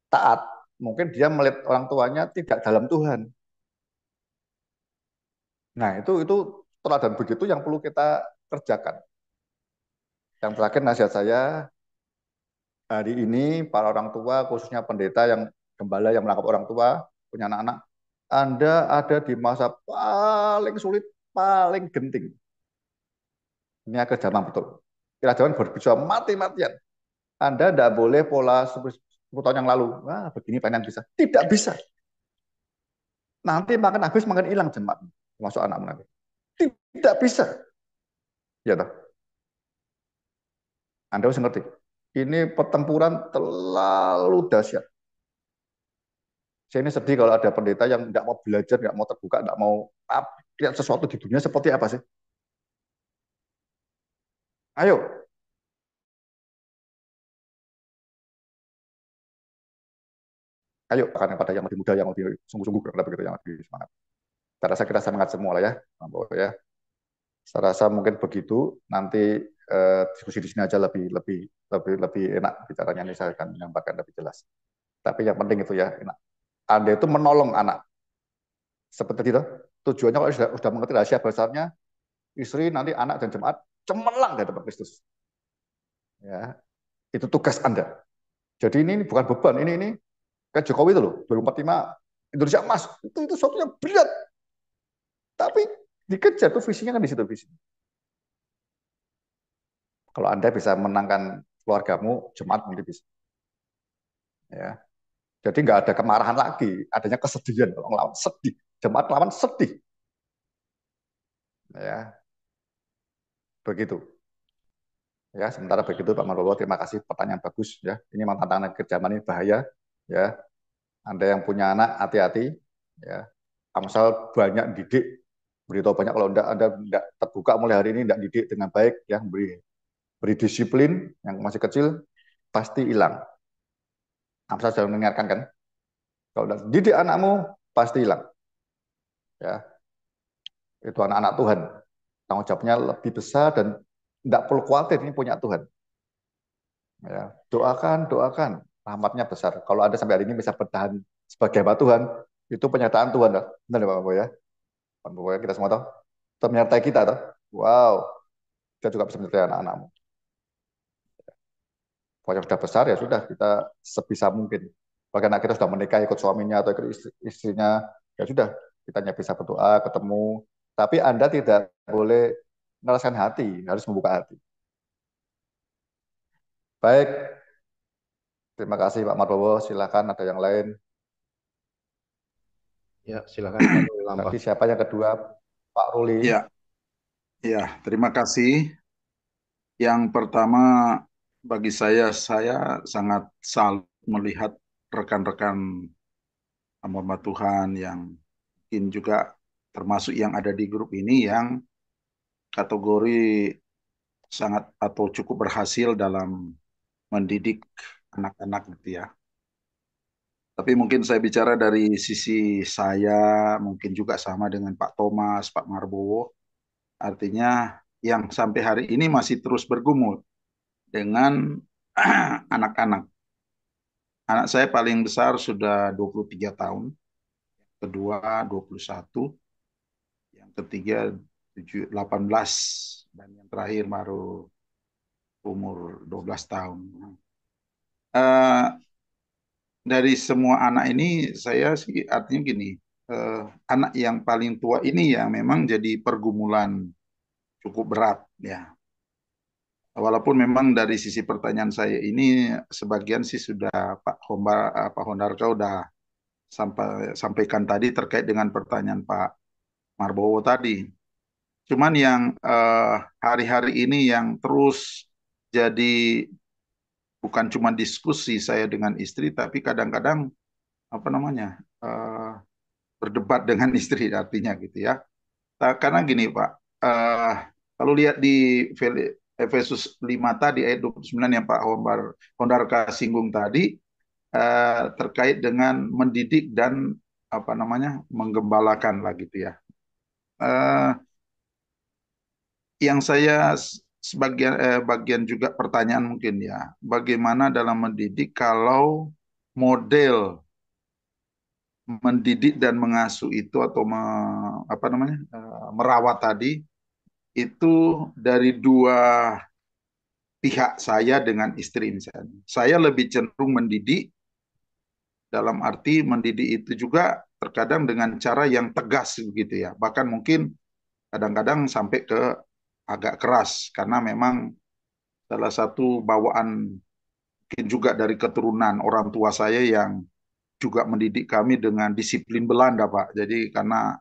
taat, mungkin dia melihat orang tuanya tidak dalam Tuhan. Nah, itu teladan begitu yang perlu kita kerjakan. Yang terakhir nasihat saya, hari ini para orang tua, khususnya pendeta yang gembala yang melangkap orang tua, punya anak-anak, Anda ada di masa paling sulit, paling genting. Ini agak zaman betul. Kira zaman berbicara mati-matian. Anda tidak boleh pola 10 tahun yang lalu. Wah, begini pengen bisa. Tidak bisa. Nanti makan habis, makan hilang jemaat. Masuk anakmu nanti. Tidak bisa. Ya toh. Anda harus ngerti. Ini pertempuran terlalu dahsyat. Saya ini sedih kalau ada pendeta yang nggak mau belajar, nggak mau terbuka, nggak mau lihat sesuatu di dunia seperti apa sih. Ayo, ayo, karena pada yang lebih muda, yang lebih sungguh-sungguh, begitu, yang lebih semangat. Saya rasa kita semangat semua lah ya, ya. Saya rasa mungkin begitu. Nanti diskusi di sini aja lebih enak bicaranya, ini saya akan menyampaikan lebih jelas. Tapi yang penting itu ya, enak. Anda itu menolong anak. Seperti itu. Tujuannya kalau sudah mengerti rahasia besarnya, istri, nanti anak dan jemaat cemerlang dari depan Kristus. Ya, itu tugas Anda. Jadi ini bukan beban, ini kayak Jokowi itu loh, 2045 Indonesia emas, itu sesuatu yang berat. Tapi dikejar tuh visinya kan di situ visi. Kalau Anda bisa menangkan keluargamu, jemaat mungkin bisa. Ya. Jadi nggak ada kemarahan lagi, adanya kesedihan. Kalau ngelawan sedih, jemaat lawan sedih. Ya, begitu. Ya, sementara begitu Pak Marwowo, terima kasih pertanyaan bagus ya. Ini memang tantangan kerja ini bahaya ya. Anda yang punya anak hati-hati ya. Amsal banyak didik, beritahu banyak kalau Anda tidak terbuka mulai hari ini, tidak didik dengan baik ya, beri disiplin yang masih kecil pasti hilang. Amsal sudah mengingatkan kan, kalau tidak didik anakmu pasti hilang. Ya, itu anak-anak Tuhan. Tanggung jawabnya lebih besar dan tidak perlu khawatir ini punya Tuhan. Ya, doakan, rahmatnya besar. Kalau Anda sampai hari ini bisa bertahan sebagai hamba Tuhan, itu pernyataan Tuhan. Benar ya Pak Boy ya? Pak Boy, kita semua tahu. Itu menyertai kita. Toh. Wow, kita juga bisa menyertai anak-anakmu. Kalau sudah besar ya sudah, kita sebisa mungkin. Bagi anak kita sudah menikah ikut suaminya atau ikut istrinya, ya sudah, kita hanya bisa berdoa, ketemu. Tapi Anda tidak boleh meraskan hati, harus membuka hati. Baik, terima kasih Pak Marbowo. Silakan ada yang lain. Ya, silakan Pak Ruli Lampah. Tadi siapa yang kedua? Pak Ruli. Ya, ya, terima kasih. Yang pertama bagi saya sangat salut melihat rekan-rekan hamba Tuhan yang mungkin juga termasuk yang ada di grup ini yang kategori sangat atau cukup berhasil dalam mendidik anak-anak gitu ya. Tapi mungkin saya bicara dari sisi saya, mungkin juga sama dengan Pak Thomas, Pak Marbowo. Artinya yang sampai hari ini masih terus bergumul dengan anak-anak. Anak saya paling besar sudah 23 tahun, kedua 21, yang ketiga 18, dan yang terakhir baru umur 12 tahun. Eh, dari semua anak ini saya sih artinya gini, anak yang paling tua ini ya memang jadi pergumulan cukup berat ya. Walaupun memang dari sisi pertanyaan saya ini sebagian sih sudah Pak Hondarka udah sampaikan tadi terkait dengan pertanyaan Pak Marbowo tadi. Cuman yang hari-hari ini yang terus jadi bukan cuma diskusi saya dengan istri, tapi kadang-kadang apa namanya berdebat dengan istri artinya gitu ya. Karena gini Pak, kalau lihat di Efesus 5 tadi ayat 29 yang Pak Hondarka singgung tadi terkait dengan mendidik dan apa namanya menggembalakan lah gitu ya. Eh, yang saya bagian juga pertanyaan mungkin ya, bagaimana dalam mendidik kalau model mendidik dan mengasuh itu atau apa namanya merawat tadi itu dari dua pihak saya dengan istri misalnya. Saya lebih cenderung mendidik dalam arti mendidik itu juga terkadang dengan cara yang tegas begitu ya. Bahkan mungkin kadang-kadang sampai ke agak keras karena memang salah satu bawaan mungkin juga dari keturunan orang tua saya yang juga mendidik kami dengan disiplin Belanda, Pak. Jadi karena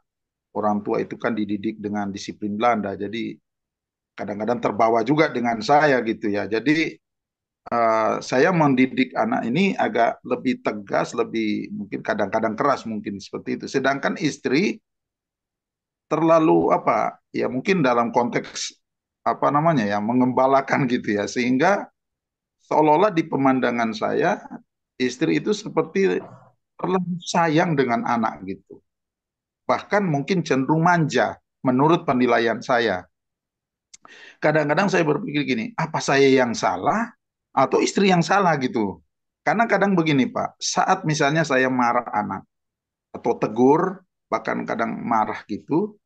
orang tua itu kan dididik dengan disiplin Belanda, jadi kadang-kadang terbawa juga dengan saya gitu ya. Jadi saya mendidik anak ini agak lebih tegas, lebih mungkin kadang-kadang keras mungkin seperti itu. Sedangkan istri terlalu apa ya mungkin dalam konteks apa namanya ya mengembalakan gitu ya sehingga seolah-olah di pemandangan saya istri itu seperti terlalu sayang dengan anak gitu. Bahkan mungkin cenderung manja menurut penilaian saya. Kadang-kadang saya berpikir gini, apa saya yang salah atau istri yang salah gitu. Karena kadang begini Pak, saat misalnya saya marah anak atau tegur, bahkan kadang marah gitu,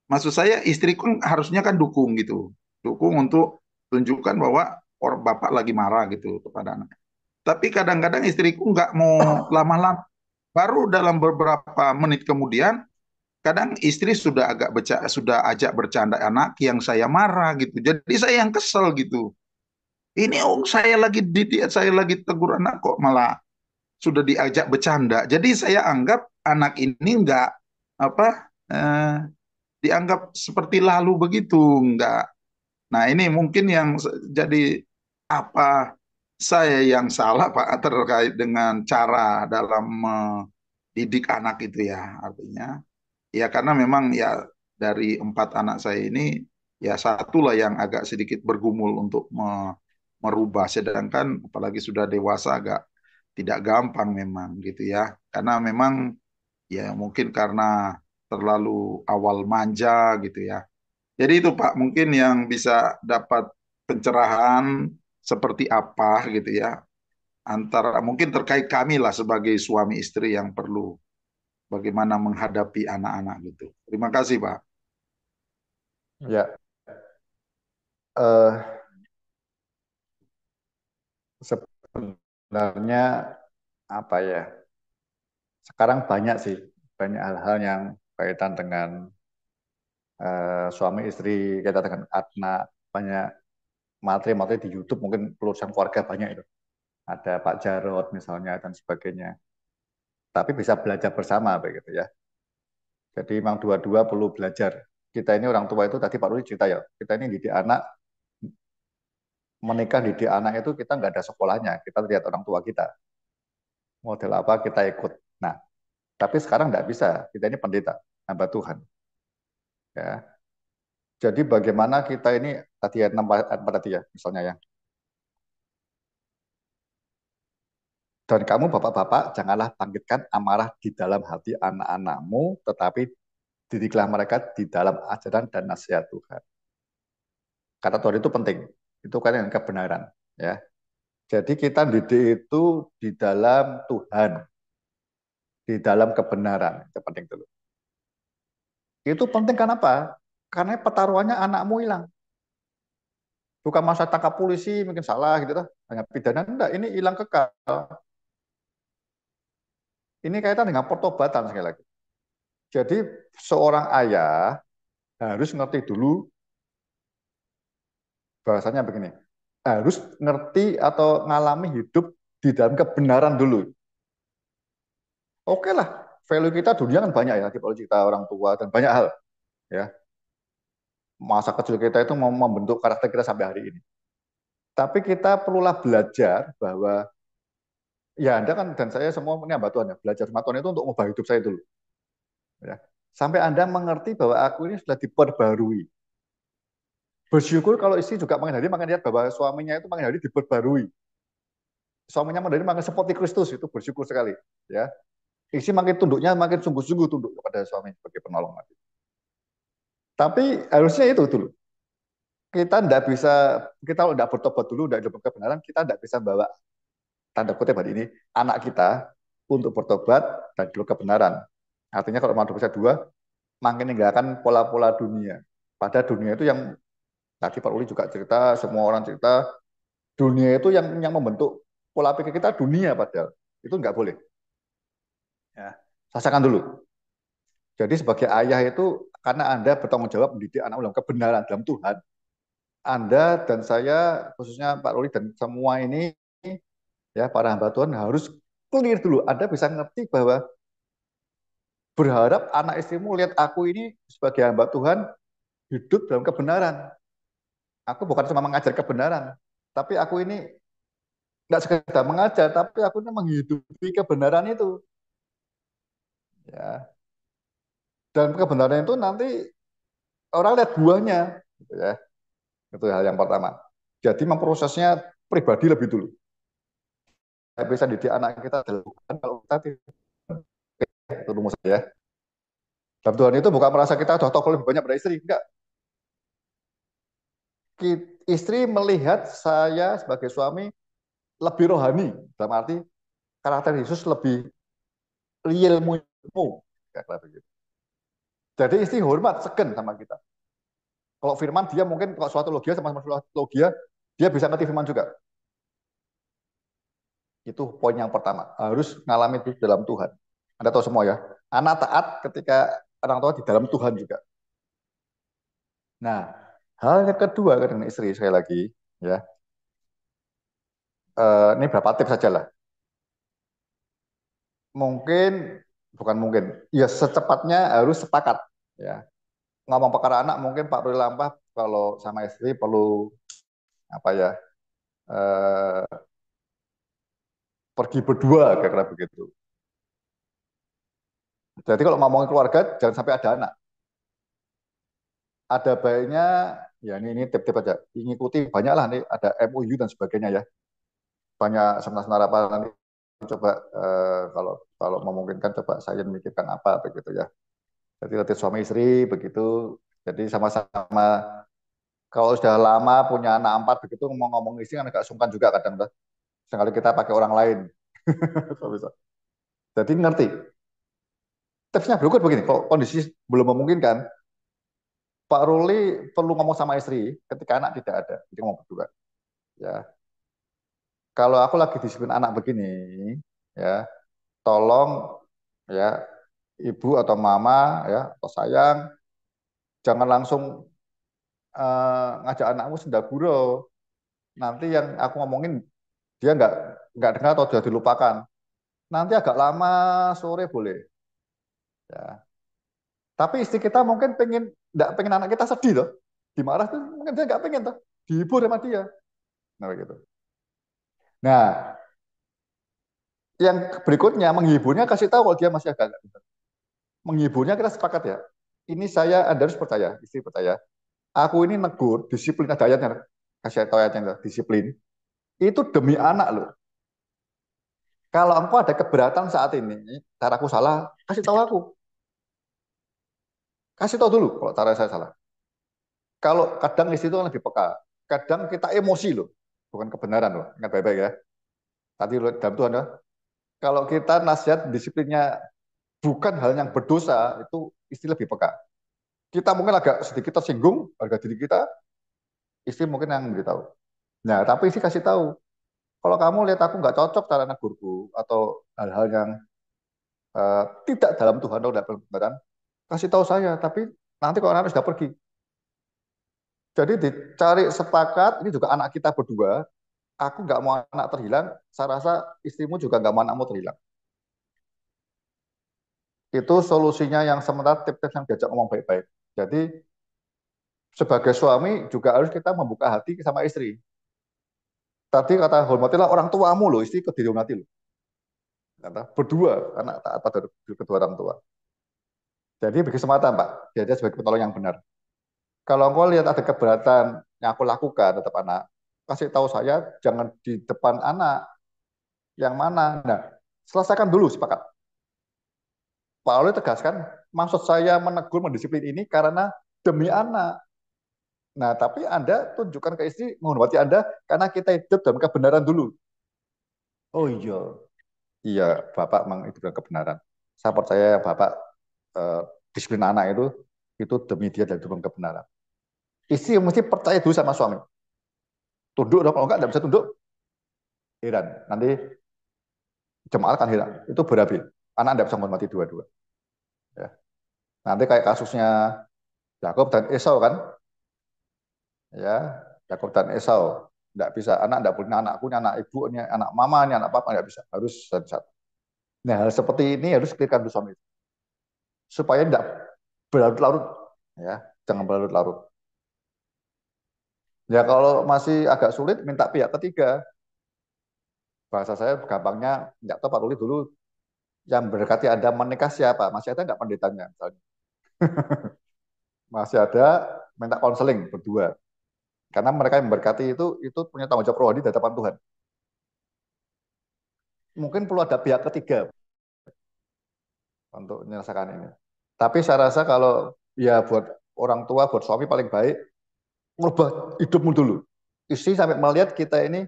maksud saya istriku harusnya kan dukung gitu. Dukung untuk tunjukkan bahwa orang bapak lagi marah gitu kepada anak. Tapi kadang-kadang istriku nggak mau lama-lama. Baru dalam beberapa menit kemudian, kadang istri sudah sudah ajak bercanda anak yang saya marah gitu. Jadi saya yang kesel gitu. Ini saya lagi didiat, saya lagi tegur anak kok malah sudah diajak bercanda. Jadi saya anggap anak ini nggak apa dianggap seperti lalu begitu, nggak. Nah ini mungkin yang jadi apa saya yang salah Pak terkait dengan cara dalam mendidik anak itu ya artinya. Ya karena memang ya dari 4 anak saya ini ya satulah yang agak sedikit bergumul untuk merubah. Sedangkan apalagi sudah dewasa agak tidak gampang memang gitu ya. Karena memang ya mungkin karena terlalu awal manja gitu ya. Jadi itu Pak mungkin yang bisa dapat pencerahan seperti apa gitu ya. Antara mungkin terkait kami lah sebagai suami istri yang perlu bagaimana menghadapi anak-anak gitu. Terima kasih, Pak. Ya, eh, sebenarnya apa ya? Sekarang banyak sih, banyak hal-hal yang kaitan dengan suami istri, kaitan dengan anak, banyak materi-materi di YouTube, mungkin pelurusan keluarga banyak itu. Ada Pak Jarod misalnya dan sebagainya. Tapi bisa belajar bersama begitu ya. Jadi memang dua-dua perlu belajar. Kita ini orang tua itu tadi Pak Rudi cerita ya, kita ini didik anak, menikah didik anak itu kita nggak ada sekolahnya, kita lihat orang tua kita. model apa kita ikut. Nah, tapi sekarang nggak bisa. Kita ini pendeta, hamba Tuhan. Ya. Jadi bagaimana kita ini tadi ayat 6 ayat 4 tadi ya, misalnya ya. Dan kamu bapak-bapak janganlah bangkitkan amarah di dalam hati anak-anakmu, tetapi didiklah mereka di dalam ajaran dan nasihat Tuhan. Kata Tuhan itu penting. Itu kan yang kebenaran. Ya. Jadi kita didik itu di dalam Tuhan, di dalam kebenaran. Itu penting dulu. Itu penting kenapa? Karena pertaruhannya anakmu hilang. Bukan masa tangkap polisi mungkin salah gitu tuh, hanya pidana enggak, ini hilang kekal. Ini kaitan dengan pertobatan sekali lagi. Jadi seorang ayah harus ngerti dulu bahasanya begini. Harus ngerti atau ngalami hidup di dalam kebenaran dulu. Oke lah, value kita dunia kan banyak ya, kalau kita orang tua dan banyak hal ya. Masa kecil kita itu mau membentuk karakter kita sampai hari ini. Tapi kita perlulah belajar bahwa ya Anda kan dan saya semua ini hamba Tuhan ya, belajar sama Tuhan itu untuk mengubah hidup saya dulu. Ya. Sampai Anda mengerti bahwa aku ini sudah diperbarui. Bersyukur kalau istri juga makin hari makin lihat bahwa suaminya itu makin hari diperbarui. Suaminya makin hari makin seperti Kristus, itu bersyukur sekali. Ya. Istri makin tunduknya makin sungguh-sungguh tunduk kepada suami sebagai penolong. Tapi harusnya itu dulu. Kita tidak bisa, kita kalau tidak bertobat dulu, tidak hidup kebenaran, kita tidak bisa bawa tanda kutip hari ini anak kita untuk bertobat dan hidup kebenaran. Artinya kalau mau dosa dua, makin meninggalkan pola-pola dunia. Pada dunia itu yang tadi Pak Uli juga cerita, semua orang cerita, dunia itu yang membentuk pola pikir kita dunia padahal. Itu nggak boleh. Ya. Rasakan dulu. Jadi sebagai ayah itu, karena Anda bertanggung jawab mendidik anak dalam kebenaran, dalam Tuhan, Anda dan saya, khususnya Pak Uli dan semua ini, ya para hamba Tuhan harus clear dulu. Anda bisa ngerti bahwa berharap anak istrimu lihat aku ini sebagai hamba Tuhan hidup dalam kebenaran. Aku bukan cuma mengajar kebenaran, tapi aku ini nggak sekedar mengajar, tapi aku ini menghidupi kebenaran itu. Ya. Dan kebenaran itu nanti orang lihat buahnya, gitu ya. Itu hal yang pertama. Jadi memprosesnya pribadi lebih dulu. Saya bisa didik anak kita dalam Tuhan kalau kita itu rumus ya. Dalam Tuhan itu bukan merasa kita sudah tahu lebih banyak pada istri, enggak. Istri melihat saya sebagai suami lebih rohani, dalam arti karakter Yesus lebih realmu, kayak begitu. Jadi istri hormat, segen sama kita. Kalau firman dia mungkin kalau suatu logia sama suatu logia dia bisa ngerti firman juga. Itu poin yang pertama, harus ngalami itu dalam Tuhan. Anda tahu semua ya, anak taat ketika orang tua di dalam Tuhan juga. Nah, hal yang kedua dengan istri sekali lagi, ya, ini berapa tips saja lah. Mungkin, bukan mungkin, ya secepatnya harus sepakat. Ya, ngomong perkara anak mungkin Pak Ruli Lampah kalau sama istri perlu apa ya, pergi berdua kira-kira begitu. Jadi kalau ngomongin keluarga jangan sampai ada anak. Ada baiknya ya ini tip-tip aja. Ikuti banyak lah nih ada MOU dan sebagainya ya. Banyak seminar-seminar apa nanti coba kalau kalau memungkinkan coba saya memikirkan apa begitu ya. Jadi nanti suami istri begitu. Jadi sama-sama kalau sudah lama punya anak empat begitu ngomong istri kan agak sungkan juga kadang tuh. Sekali kita pakai orang lain. Jadi ngerti. Tipsnya berikut begini, kalau kondisi belum memungkinkan, Pak Ruli perlu ngomong sama istri ketika anak tidak ada. Jadi ngomong berdua. Ya, kalau aku lagi disiplin anak begini, ya, tolong ya ibu atau mama ya atau sayang jangan langsung ngajak anakmu senda gurau. Nanti yang aku ngomongin dia nggak dengar atau sudah dilupakan. Nanti agak lama sore boleh. Ya. Tapi istri kita mungkin nggak pengen anak kita sedih loh. Dimarah tuh mungkin dia nggak pengen tuh. Dihibur sama dia. Nah begitu. Nah, Yang berikutnya menghiburnya kasih tahu kalau dia masih agak menghiburnya kita sepakat ya. Ini saya Anda harus percaya, istri percaya. Aku ini negur, disiplin ada ayatnya, kasih tahu ayatnya disiplin. Itu demi anak loh. Kalau engkau ada keberatan saat ini, caraku salah, kasih tahu aku. Kasih tahu dulu kalau cara saya salah. Kalau kadang istri itu kan lebih peka. Kadang kita emosi loh, bukan kebenaran loh. Ingat baik-baik ya. Tadi dalam Tuhan ya. Kalau kita nasihat disiplinnya bukan hal yang berdosa, itu istri lebih peka. Kita mungkin agak sedikit tersinggung harga diri kita, istri mungkin yang beritahu. Nah, tapi istri kasih tahu, kalau kamu lihat aku nggak cocok cara negurku atau hal-hal yang tidak dalam Tuhan atau tidak dalam kebenaran, kasih tahu saya. Tapi nanti kalau anak sudah pergi, jadi dicari sepakat. Ini juga anak kita berdua. Aku nggak mau anak terhilang. Saya rasa istrimu juga nggak mau anakmu terhilang. Itu solusinya yang sementara, tips-tips yang diajak ngomong baik-baik. Jadi sebagai suami juga harus kita membuka hati sama istri. Tadi kata hormatilah orang tuamu loh, istri dihormati loh. Kata berdua, anak taat pada kedua orang tua. Jadi bagi kesempatan Pak, dia sebagai penolong yang benar. Kalau engkau lihat ada keberatan yang aku lakukan tetap anak, kasih tahu saya, jangan di depan anak. Yang mana? Nah, selesaikan dulu sepakat. Pak Oli tegaskan, maksud saya menegur, mendisiplin ini karena demi anak. Nah, tapi Anda tunjukkan ke istri menghormati Anda karena kita hidup dalam kebenaran dulu. Oh iya, iya Bapak memang itu dalam kebenaran. Saya percaya Bapak eh, disiplin anak itu demi dia dan dalam kebenaran. Istri mesti percaya dulu sama suami. Tunduk dong, kalau enggak bisa tunduk, heran. Nanti jemaat akan hilang. Itu berabil. Anak tidak bisa menghormati dua-dua. Ya. Nanti kayak kasusnya Yakub dan Esau kan, ya Yakub dan Esau tidak bisa, anak tidak punya anakku, anak ibunya, anak mama, anak papa tidak bisa, harus satu-satu. Nah hal seperti ini harus clearkan dulu suami supaya tidak berlarut-larut, ya jangan berlarut-larut. Ya kalau masih agak sulit minta pihak ketiga, bahasa saya gampangnya nggak tahu Pak Ruli dulu yang berkati Anda menikah siapa, masih ada nggak pendetanya misalnya, masih ada minta konseling berdua, karena mereka yang memberkati itu punya tanggung jawab rohani di hadapan Tuhan. Mungkin perlu ada pihak ketiga untuk menyelesaikan ini. Tapi saya rasa kalau ya buat orang tua, buat suami paling baik merubah hidupmu dulu. Istri sampai melihat kita ini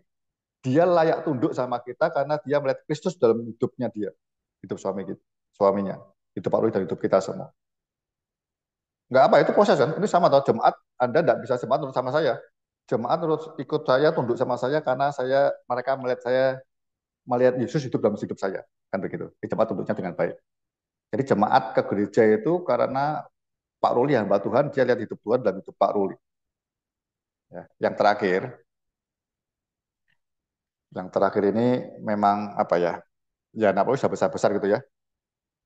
dia layak tunduk sama kita karena dia melihat Kristus dalam hidupnya dia, hidup suami kita, suaminya, hidup Pak Rui dan hidup kita semua. Nggak apa itu proses kan? Ini sama atau jemaat Anda nggak bisa jemaat menurut sama saya. Jemaat terus ikut saya, tunduk sama saya karena mereka melihat saya melihat Yesus hidup dalam hidup saya kan begitu. Jemaat tunduknya dengan baik. Jadi jemaat ke gereja itu karena Pak Ruli hamba Tuhan, dia lihat hidup Tuhan dan hidup Pak Ruli. Ya. Yang terakhir ini memang apa ya? Ya Napoli sudah besar-besar gitu ya.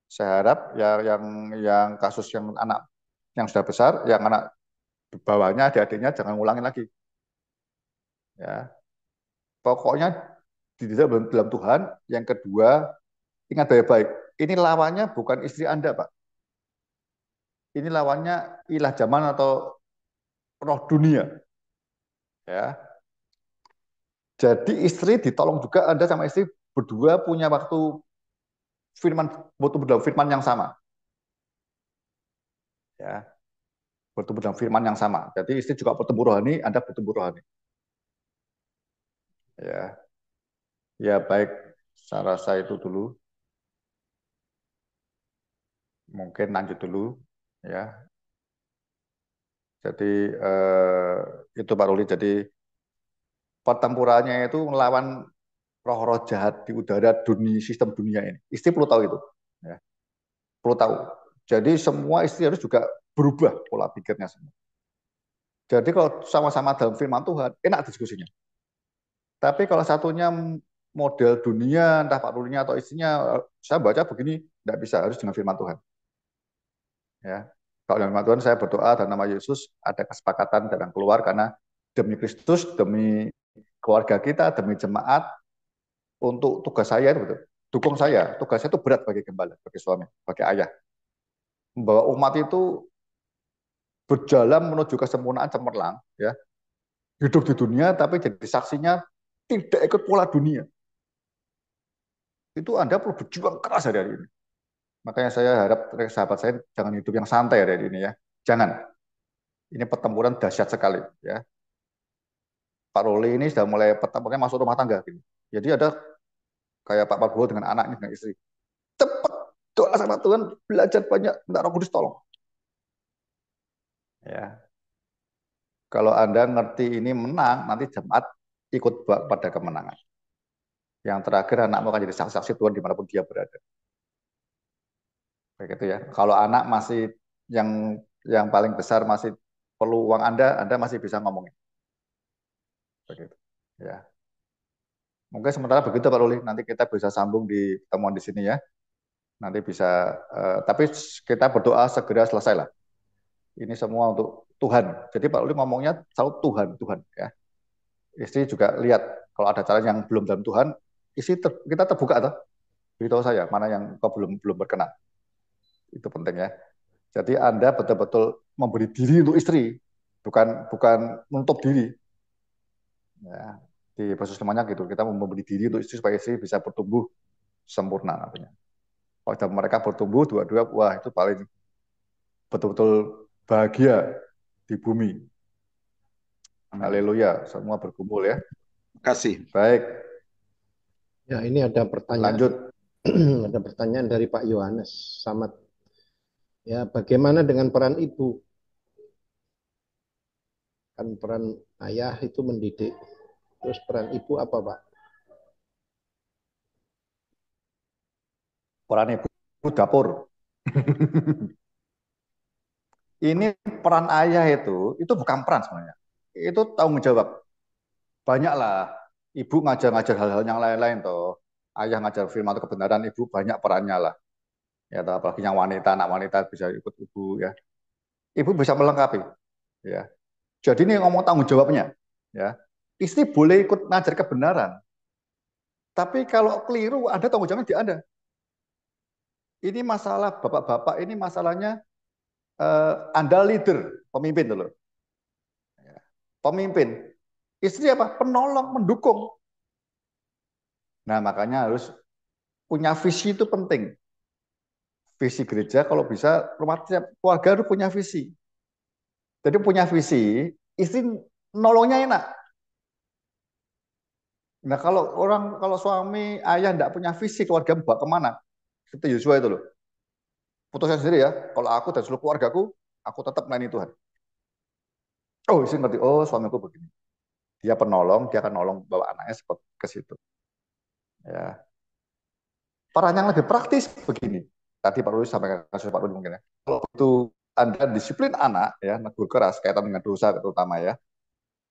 Saya harap ya yang kasus yang anak yang sudah besar, yang anak bawahnya adik-adiknya jangan ngulangin lagi. Ya. Pokoknya di dalam Tuhan. Yang kedua, ingat baik-baik. Ini lawannya bukan istri Anda, Pak. Ini lawannya ilah zaman atau roh dunia. Ya. Jadi istri ditolong juga Anda sama istri berdua punya waktu firman, bertumbuh dalam firman yang sama. Ya. Bertumbuh dalam firman yang sama. Jadi istri juga bertumbuh rohani, Anda bertumbuh rohani. Ya. Ya baik, saya rasa itu dulu. Mungkin lanjut dulu. Ya. Jadi itu Pak Ruli. Jadi pertempurannya itu melawan roh-roh jahat di udara dunia, sistem dunia ini. Istri perlu tahu itu. Ya. Perlu tahu. Jadi semua istri harus juga berubah pola pikirnya semua. Jadi kalau sama-sama dalam firman Tuhan, enak diskusinya. Tapi kalau satunya model dunia, entah Pak Rulinya atau istrinya, saya baca begini, tidak bisa, harus dengan firman Tuhan. Ya. Kalau dengan firman Tuhan, saya berdoa dalam nama Yesus, ada kesepakatan dan keluar, karena demi Kristus, demi keluarga kita, demi jemaat, untuk tugas saya itu betul. dukung saya. Tugasnya itu berat bagi gembala, bagi suami, bagi ayah. Membawa umat itu berjalan menuju kesempurnaan cemerlang, ya. Hidup di dunia tapi jadi saksinya tidak ikut pola dunia. Itu Anda perlu berjuang keras hari ini. Makanya saya harap sahabat saya jangan hidup yang santai hari ini ya. Jangan. Ini pertempuran dahsyat sekali ya. Pak Roli ini sudah mulai pertempurannya masuk rumah tangga gitu. Jadi ada kayak Pak Prabowo dengan anaknya dengan istri. Cepat doa sama Tuhan, belajar banyak, minta Roh Kudus tolong. Ya. Kalau Anda ngerti ini menang, nanti jemaat ikut pada kemenangan. Yang terakhir anakmu akan jadi saksi-saksi Tuhan dimanapun dia berada. Kayak gitu ya. Kalau anak masih yang paling besar masih perlu uang Anda masih bisa ngomongin. Begitu. Ya. Mungkin sementara begitu Pak Ruli. Nanti kita bisa sambung di pertemuan di sini ya. Nanti bisa, tapi kita berdoa segera selesai lah. Ini semua untuk Tuhan. Jadi Pak Ruli ngomongnya selalu Tuhan, Tuhan ya. Istri juga lihat kalau ada cara yang belum dalam Tuhan, kita terbuka atau beritahu saya mana yang kau belum berkenan. Itu penting ya. Jadi Anda betul-betul memberi diri untuk istri, bukan menutup diri. Ya, di proses semuanya gitu. Kita memberi diri untuk istri supaya istri bisa bertumbuh sempurna nantinya. Kalau mereka bertumbuh dua-dua, wah itu paling betul-betul bahagia di bumi. Haleluya, semua berkumpul ya. Terima kasih. Baik. Ya, ini ada pertanyaan. Lanjut. Ada pertanyaan dari Pak Yohanes Samad. Ya, bagaimana dengan peran ibu? Kan peran ayah itu mendidik. Terus peran ibu apa, Pak? Peran ibu dapur. Ini peran ayah itu bukan peran sebenarnya. Itu tanggung jawab. Banyaklah ibu ngajar-ngajar hal-hal yang lain-lain toh. Ayah ngajar firman atau kebenaran, ibu banyak perannya lah. Ya, apalagi yang wanita, anak wanita bisa ikut ibu ya. Ibu bisa melengkapi ya. Jadi ini ngomong tanggung jawabnya ya. Istri boleh ikut ngajar kebenaran. Tapi kalau keliru ada tanggung jawabnya di Anda. Ini masalah bapak-bapak, ini masalahnya Anda leader, pemimpin dulu. Pemimpin. Istri apa? Penolong, mendukung. Nah, makanya harus punya visi itu penting. Visi gereja kalau bisa rumah tiap keluarga harus punya visi. Jadi punya visi, istri nolongnya enak. Nah, kalau suami ayah tidak punya visi keluarga bawa kemana? Seperti Yosua itu loh. Putusnya sendiri ya. Kalau aku dan seluruh keluargaku, aku tetap melayani Tuhan. Oh, istri ngerti. Oh, suamiku begini. Dia penolong, dia akan nolong bawa anaknya ke situ. Ya. Peran yang lebih praktis begini. Tadi Pak Rudi sampaikan kasus Pak Rudi mungkin ya. Kalau itu Anda disiplin anak ya, negur keras kaitan dengan dosa terutama ya.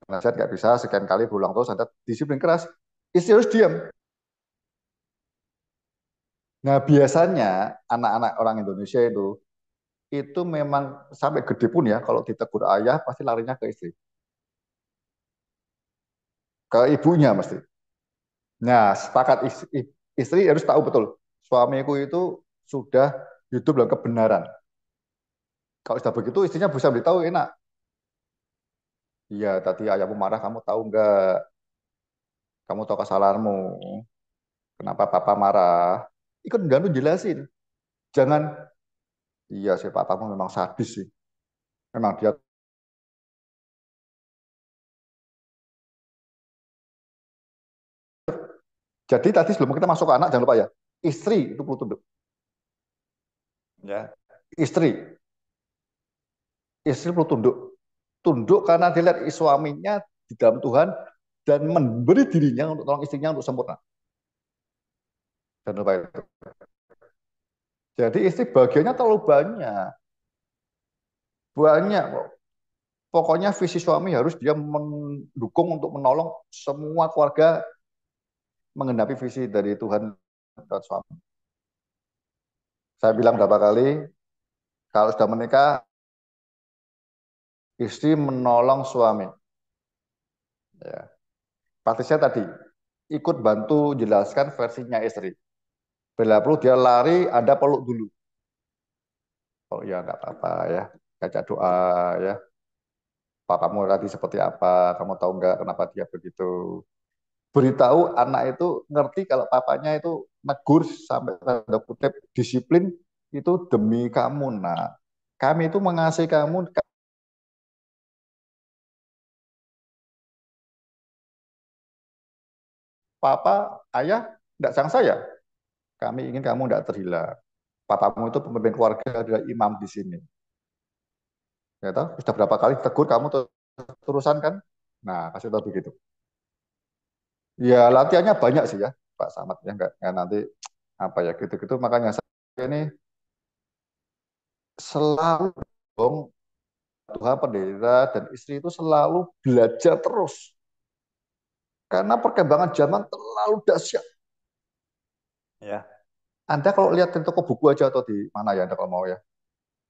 Nasihat nggak bisa sekian kali berulang terus Anda disiplin keras. Istri harus diam. Nah biasanya anak-anak orang Indonesia itu memang sampai gede pun ya kalau ditegur ayah pasti larinya ke istri. Ke ibunya mesti. Nah sepakat istri harus tahu betul. Suamiku itu sudah hidup dalam kebenaran. Kalau sudah begitu istrinya bisa beritahu enak. Iya tadi ayahmu marah kamu tahu enggak? Kamu tahu kesalahanmu. Kenapa papa marah? Ikut bantu jelasin. Jangan, iya sih papamu memang sadis sih. Memang dia. Jadi tadi sebelum kita masuk ke anak jangan lupa ya, istri itu perlu tunduk. Ya, istri perlu tunduk. Tunduk karena dilihat suaminya di dalam Tuhan dan memberi dirinya untuk tolong istrinya untuk sempurna. Jangan lupa itu. Jadi istri bagiannya terlalu banyak. Banyak kok. Pokoknya visi suami harus dia mendukung untuk menolong semua keluarga menggenapi visi dari Tuhan dan suami. Saya bilang berapa kali, kalau sudah menikah, istri menolong suami. Ya. Praktisnya tadi, ikut bantu jelaskan versinya istri. Bila perlu dia lari, Anda peluk dulu. Oh ya nggak apa-apa ya, baca doa ya. Pak kamu tadi seperti apa? Kamu tahu nggak kenapa dia begitu? Beritahu anak itu ngerti kalau papanya itu negur sampai tanda kutip disiplin itu demi kamu. Nah, kami itu mengasihi kamu, papa, ayah, tidak sang saya. Kami ingin kamu tidak terhilang. Papamu itu pemimpin keluarga, adalah imam di sini. Ya toh? Sudah berapa kali tegur kamu terusan kan? Nah, kasih tahu begitu. Ya latihannya banyak sih ya, Pak Samad ya nggak nanti apa ya gitu-gitu. Makanya saya ini selalu dong Tuhan pendeta dan istri itu selalu belajar terus karena perkembangan zaman terlalu dahsyat. Ya. Anda kalau lihat di toko buku aja atau di mana ya Anda kalau mau ya,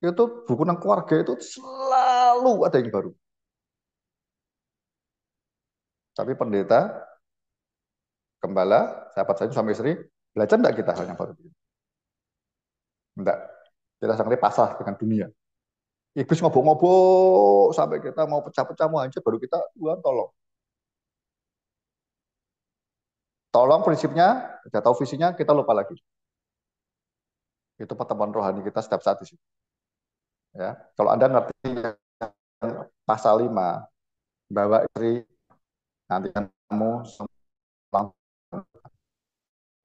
itu buku tentang keluarga itu selalu ada yang baru. Tapi pendeta, gembala, sahabat saya suami istri, belajar enggak kita hal yang baru? Enggak. Kita sangat pasrah dengan dunia. Iblis ngobok-ngobok sampai kita mau pecah-pecah mau hancur, baru kita Tuhan tolong. Tolong prinsipnya, sudah tahu visinya, kita lupa lagi. Itu pertemuan rohani kita setiap saat di situ. Ya, kalau Anda ngerti pasal 5, bawa istri, nanti kamu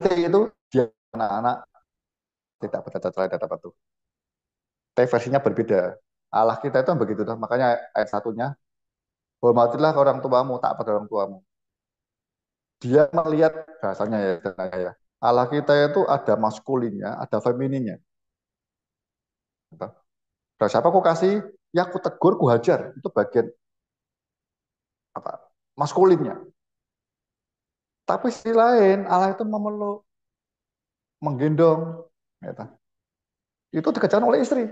itu dia anak-anak tidak bercacat lain dapat tuh. Tapi versinya berbeda. Allah kita itu begitu tuh. Makanya ayat satunya, hormatilah orang tuamu, tak pada orang tuamu. Dia melihat bahasanya ya. Allah kita itu ada maskulinnya, ada femininnya. Kalau siapa aku kasih, ya aku tegur, aku hajar. Itu bagian apa? Maskulinnya. Tapi sisi lain, Allah itu memeluk, menggendong. Gitu. Itu dikerjakan oleh istri.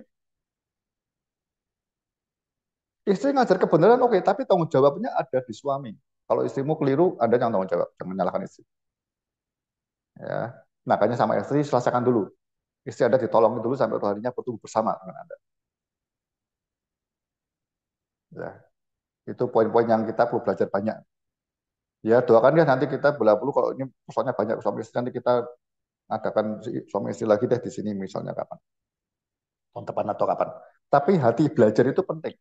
Istri ngajar kebenaran oke, tapi tanggung jawabnya ada di suami. Kalau istrimu keliru, Anda yang tanggung jawab, jangan menyalahkan istri. Ya, makanya sama istri selesaikan dulu. Istri Anda ditolong dulu sampai rohaninya bertumbuh bersama dengan Anda. Ya, itu poin-poin yang kita perlu belajar banyak. Ya, doakan ya nanti kita bola bulu kalau ini persoalannya banyak suami istri nanti kita adakan suami istri lagi deh di sini misalnya kapan, tahun depan atau kapan. Tapi hati belajar itu penting.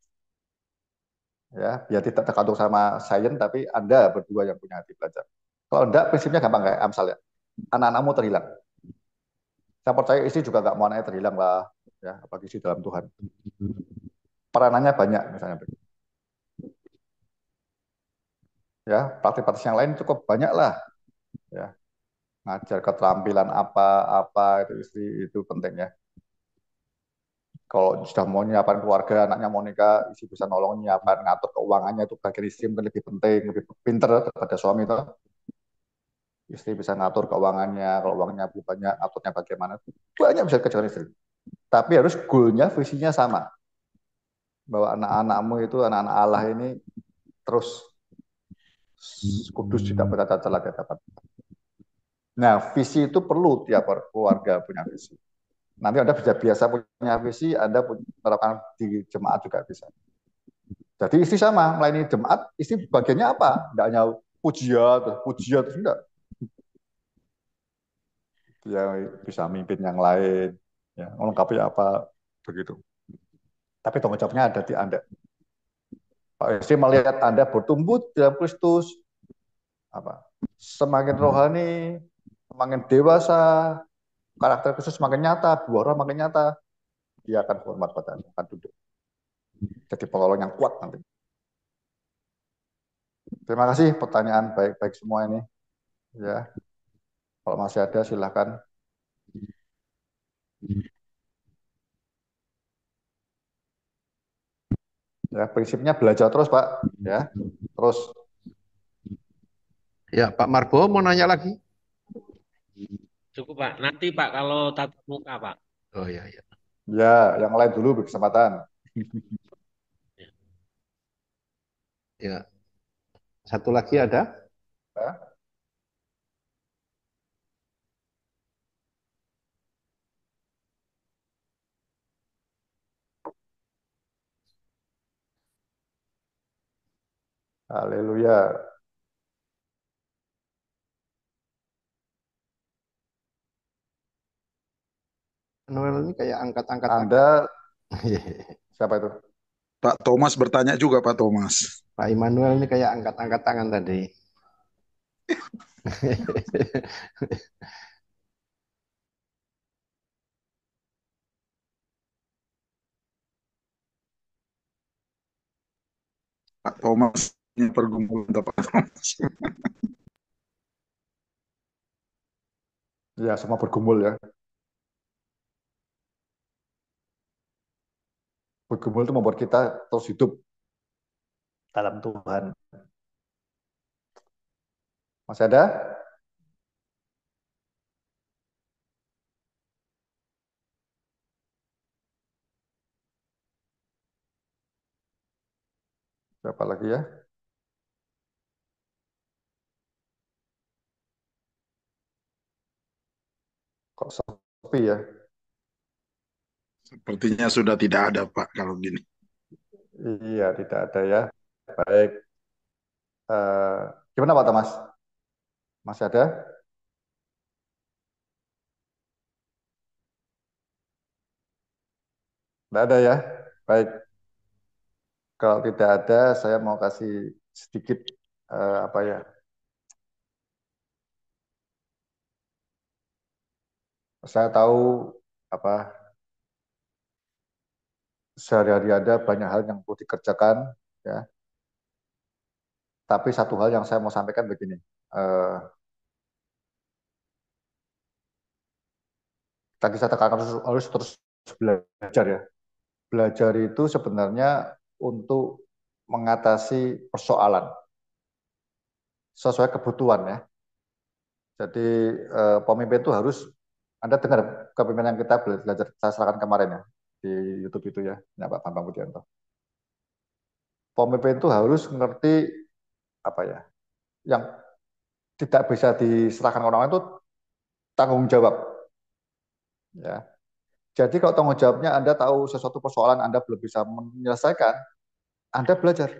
Ya, biar tidak tergantung sama sains, tapi Anda berdua yang punya hati belajar. Kalau enggak, prinsipnya gampang kayak Amsal ya. Anak-anakmu terhilang. Saya percaya istri juga nggak mau anaknya terhilang lah, ya, apalagi istri dalam Tuhan. Peranannya banyak misalnya. Ya, praktik-praktik yang lain cukup banyak lah. Ya, ngajar keterampilan apa-apa itu istri itu penting ya. Kalau sudah mau nyiapkan keluarga, anaknya mau nikah, istri bisa nolong nyiapkan, ngatur keuangannya itu bagian istri mungkin lebih penting, lebih pinter daripada suami itu. Istri bisa ngatur keuangannya, kalau uangnya lebih banyak, aturnya bagaimana. Banyak bisa kerjakan istri. Tapi harus goalnya, visinya sama. Bahwa anak-anakmu itu, anak-anak Allah ini terus kudus tidak bercacat lagi dapat. Nah, visi itu perlu tiap keluarga punya visi. Nanti Anda bisa biasa punya visi, Anda menerapkan di jemaat juga bisa. Jadi istri sama, melayani jemaat, istri bagiannya apa? Tidak hanya pujian, enggak. Dia bisa mimpin yang lain, ya, melengkapi apa, begitu. Tapi tanggung jawabnya ada di Anda. Pak istri melihat Anda bertumbuh dalam Kristus, apa? Semakin rohani, semakin dewasa, karakter Kristus semakin nyata, buah roh makin nyata, dia akan hormat pada Anda, akan duduk. Jadi penolong yang kuat nanti. Terima kasih pertanyaan baik-baik semua ini. Ya, kalau masih ada silakan. Ya, prinsipnya belajar terus, Pak. Ya, terus. Ya, Pak Marbo mau nanya lagi? Cukup Pak. Nanti Pak kalau tatap muka Pak. Oh ya, ya. Ya, yang lain dulu berkesempatan. Ya. Satu lagi ada? Ya. Haleluya. Noel ini kayak angkat-angkat tangan. Anda siapa itu? Pak Thomas bertanya juga, Pak Thomas. Pak Immanuel ini kayak angkat-angkat tangan tadi. Pak Thomas ini pergumulan Pak Thomas. Ya, semua bergumul ya. Bergumul itu membuat kita terus hidup dalam Tuhan. Masih ada? Siapa lagi ya? Kok sepi ya? Sepertinya sudah tidak ada, Pak, kalau gini. Iya, tidak ada ya. Baik. Eh, Gimana Pak Thomas? Masih ada? Tidak ada ya? Baik. Kalau tidak ada, saya mau kasih sedikit apa ya? Saya tahu apa sehari-hari ada banyak hal yang perlu dikerjakan, ya. Tapi satu hal yang saya mau sampaikan begini, eh, tadi saya tekankan harus terus belajar ya. Belajar itu sebenarnya untuk mengatasi persoalan sesuai kebutuhan ya. Jadi pemimpin itu harus, Anda dengar kepemimpinan kita belajar saya serahkan kemarin ya di YouTube itu ya, Pak Bambang Budianto. Pemimpin itu harus mengerti apa ya, yang tidak bisa diserahkan orang lain itu tanggung jawab. Ya. Jadi kalau tanggung jawabnya Anda tahu sesuatu persoalan Anda belum bisa menyelesaikan, Anda belajar.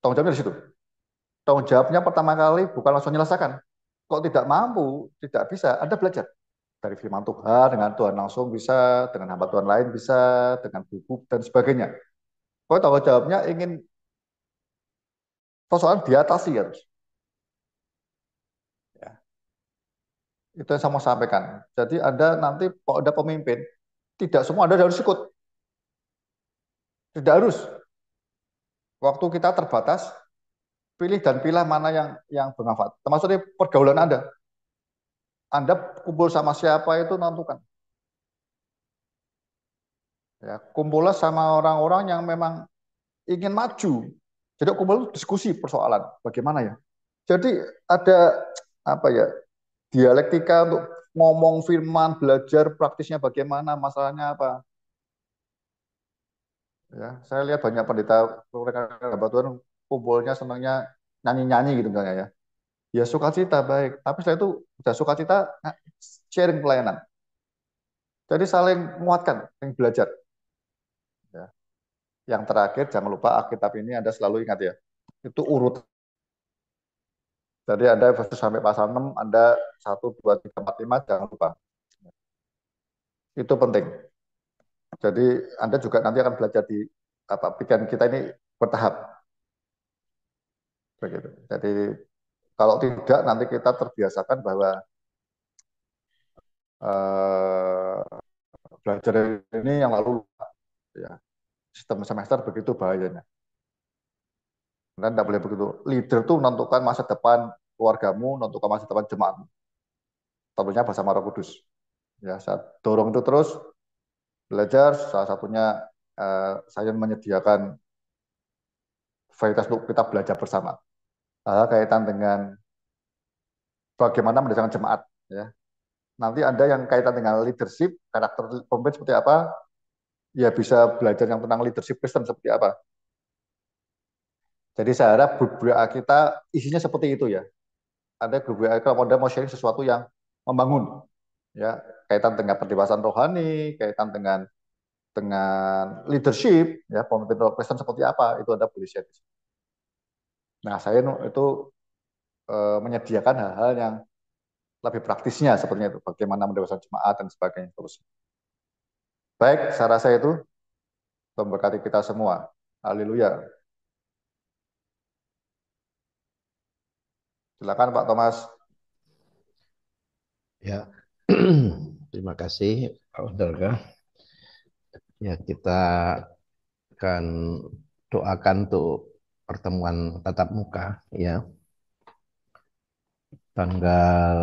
Tanggung jawabnya di situ. Tanggung jawabnya pertama kali bukan langsung menyelesaikan. Kok tidak mampu, tidak bisa, Anda belajar. Dari firman Tuhan, dengan Tuhan langsung bisa, dengan hamba Tuhan lain bisa, dengan buku, dan sebagainya. Kok tanggung jawabnya ingin persoalan diatasi harus. Ya. Itu yang saya mau sampaikan. Jadi Anda nanti, kalau ada pemimpin, tidak semua Anda harus ikut. Tidak harus. Waktu kita terbatas, pilih dan pilih mana yang bermanfaat. Termasuk di pergaulan Anda. Anda kumpul sama siapa itu tentukan. Ya, kumpullah sama orang-orang yang memang ingin maju. Jadi kumpul diskusi persoalan bagaimana ya. Jadi ada apa ya, dialektika untuk ngomong firman, belajar praktisnya bagaimana, masalahnya apa. Ya, saya lihat banyak pendeta mereka Tuhan kumpulnya senangnya nyanyi-nyanyi gitu misalnya ya. Ya sukacita baik, tapi setelah itu udah sukacita sharing pelayanan. Jadi saling menguatkan, saling belajar. Ya. Yang terakhir jangan lupa Alkitab ini Anda selalu ingat ya. Itu urut. Jadi Anda sampai pasal 6, Anda 1, 2, 3, 4, 5 jangan lupa. Itu penting. Jadi Anda juga nanti akan belajar di apa pikiran kita ini bertahap. Begitu. Jadi kalau tidak nanti kita terbiasakan bahwa eh, belajar ini yang lalu ya, sistem semester begitu bahayanya. Dan tidak boleh begitu. Leader itu menentukan masa depan keluargamu, menentukan masa depan jemaatmu. Tentunya bersama Roh Kudus. Ya, saya dorong itu terus belajar. Salah satunya saya menyediakan varietas untuk kita belajar bersama. Kaitan dengan bagaimana mendesain jemaat. Ya. Nanti Anda yang kaitan dengan leadership, karakter pemimpin seperti apa, ya bisa belajar yang tentang leadership Kristen seperti apa. Jadi saya harap grup WA kita isinya seperti itu ya. Ada grup WA kalau Anda mau sharing sesuatu yang membangun, ya kaitan dengan pendewasaan rohani, kaitan dengan dengan leadership, ya pemimpin Kristen seperti apa, itu Anda boleh share. Nah, saya itu menyediakan hal-hal yang lebih praktisnya sepertinya itu, bagaimana mendewaskan jemaat dan sebagainya terus. Baik, saya rasa itu memberkati kita semua. Haleluya. Silakan Pak Thomas. Ya, terima kasih Pak Saudara. Ya, kita akan doakan untuk pertemuan tatap muka ya tanggal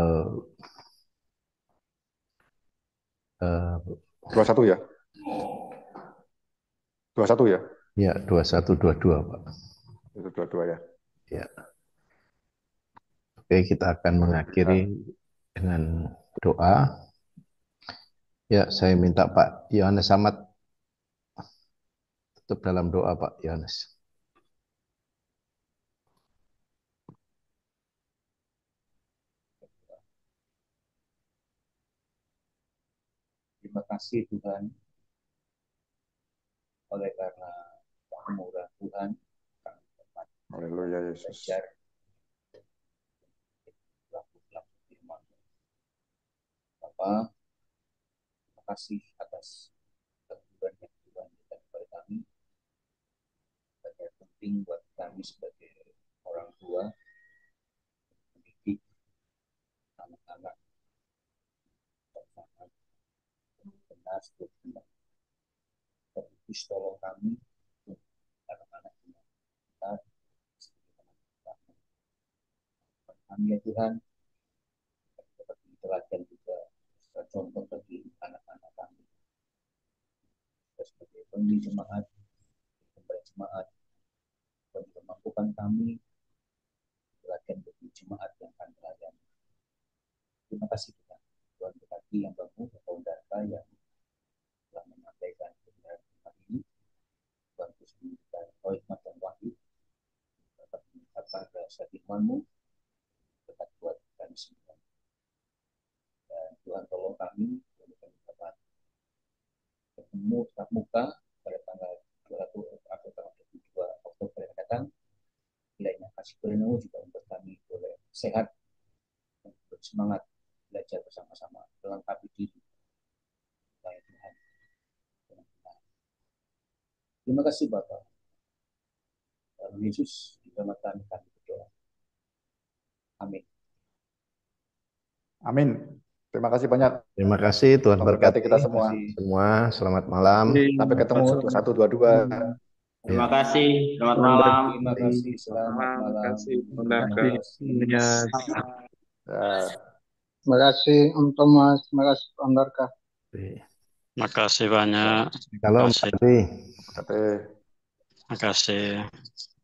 21 ya. 21 ya. ya 21-22 Pak. Itu 22 ya. Ya. Oke, kita akan mengakhiri dengan doa. Ya, saya minta Pak Yohanes Samad tutup dalam doa Pak Yohanes. Terima kasih Tuhan, oleh karena kemurahan Tuhan, kami dapat Haleluya Yesus. belajar laku-laku firman. Bapak, terima kasih atas teguran yang Tuhan berikan kepada kami. Sangat penting buat kami sebagai orang tua mendidik anak-anak sangat benar benar. Terus tolong kami anak-anak yang kita kami ya Tuhan, dapat teladan juga contoh bagi anak-anak kami. Kita sebagai pemimpin jemaat, pembela jemaat, dan juga mampukan kami teladan bagi jemaat yang akan melayani. Terima kasih Tuhan. Tuhan berkati yang bangun atau data yang telah menyampaikan kebenaran hari ini. Tuhan terus memberikan hikmat dan wahyu dapat meningkatkan rasa firman-Mu dekat buat kami semua. Dan Tuhan tolong kami untuk kami dapat ketemu tatap muka pada tanggal 21 atau tanggal 22 Oktober yang datang. Kiranya kasih karunia-Mu juga membuat kami boleh sehat dan bersemangat belajar bersama-sama melengkapi diri oleh Tuhan. Terima kasih Bapak. Dalam Yesus di dalam kami berdoa. Amin. Amin. Terima kasih banyak. Terima kasih, Tuhan berkati kita semua. Semua, selamat malam. Sampai ketemu 21-22. Terima kasih, selamat malam. Terima kasih, selamat malam. Terima kasih. Terima kasih Om Thomas, terima kasih Pak Andarka. Terima kasih banyak. Kalau Terima kasih. Terima kasih. Terima kasih.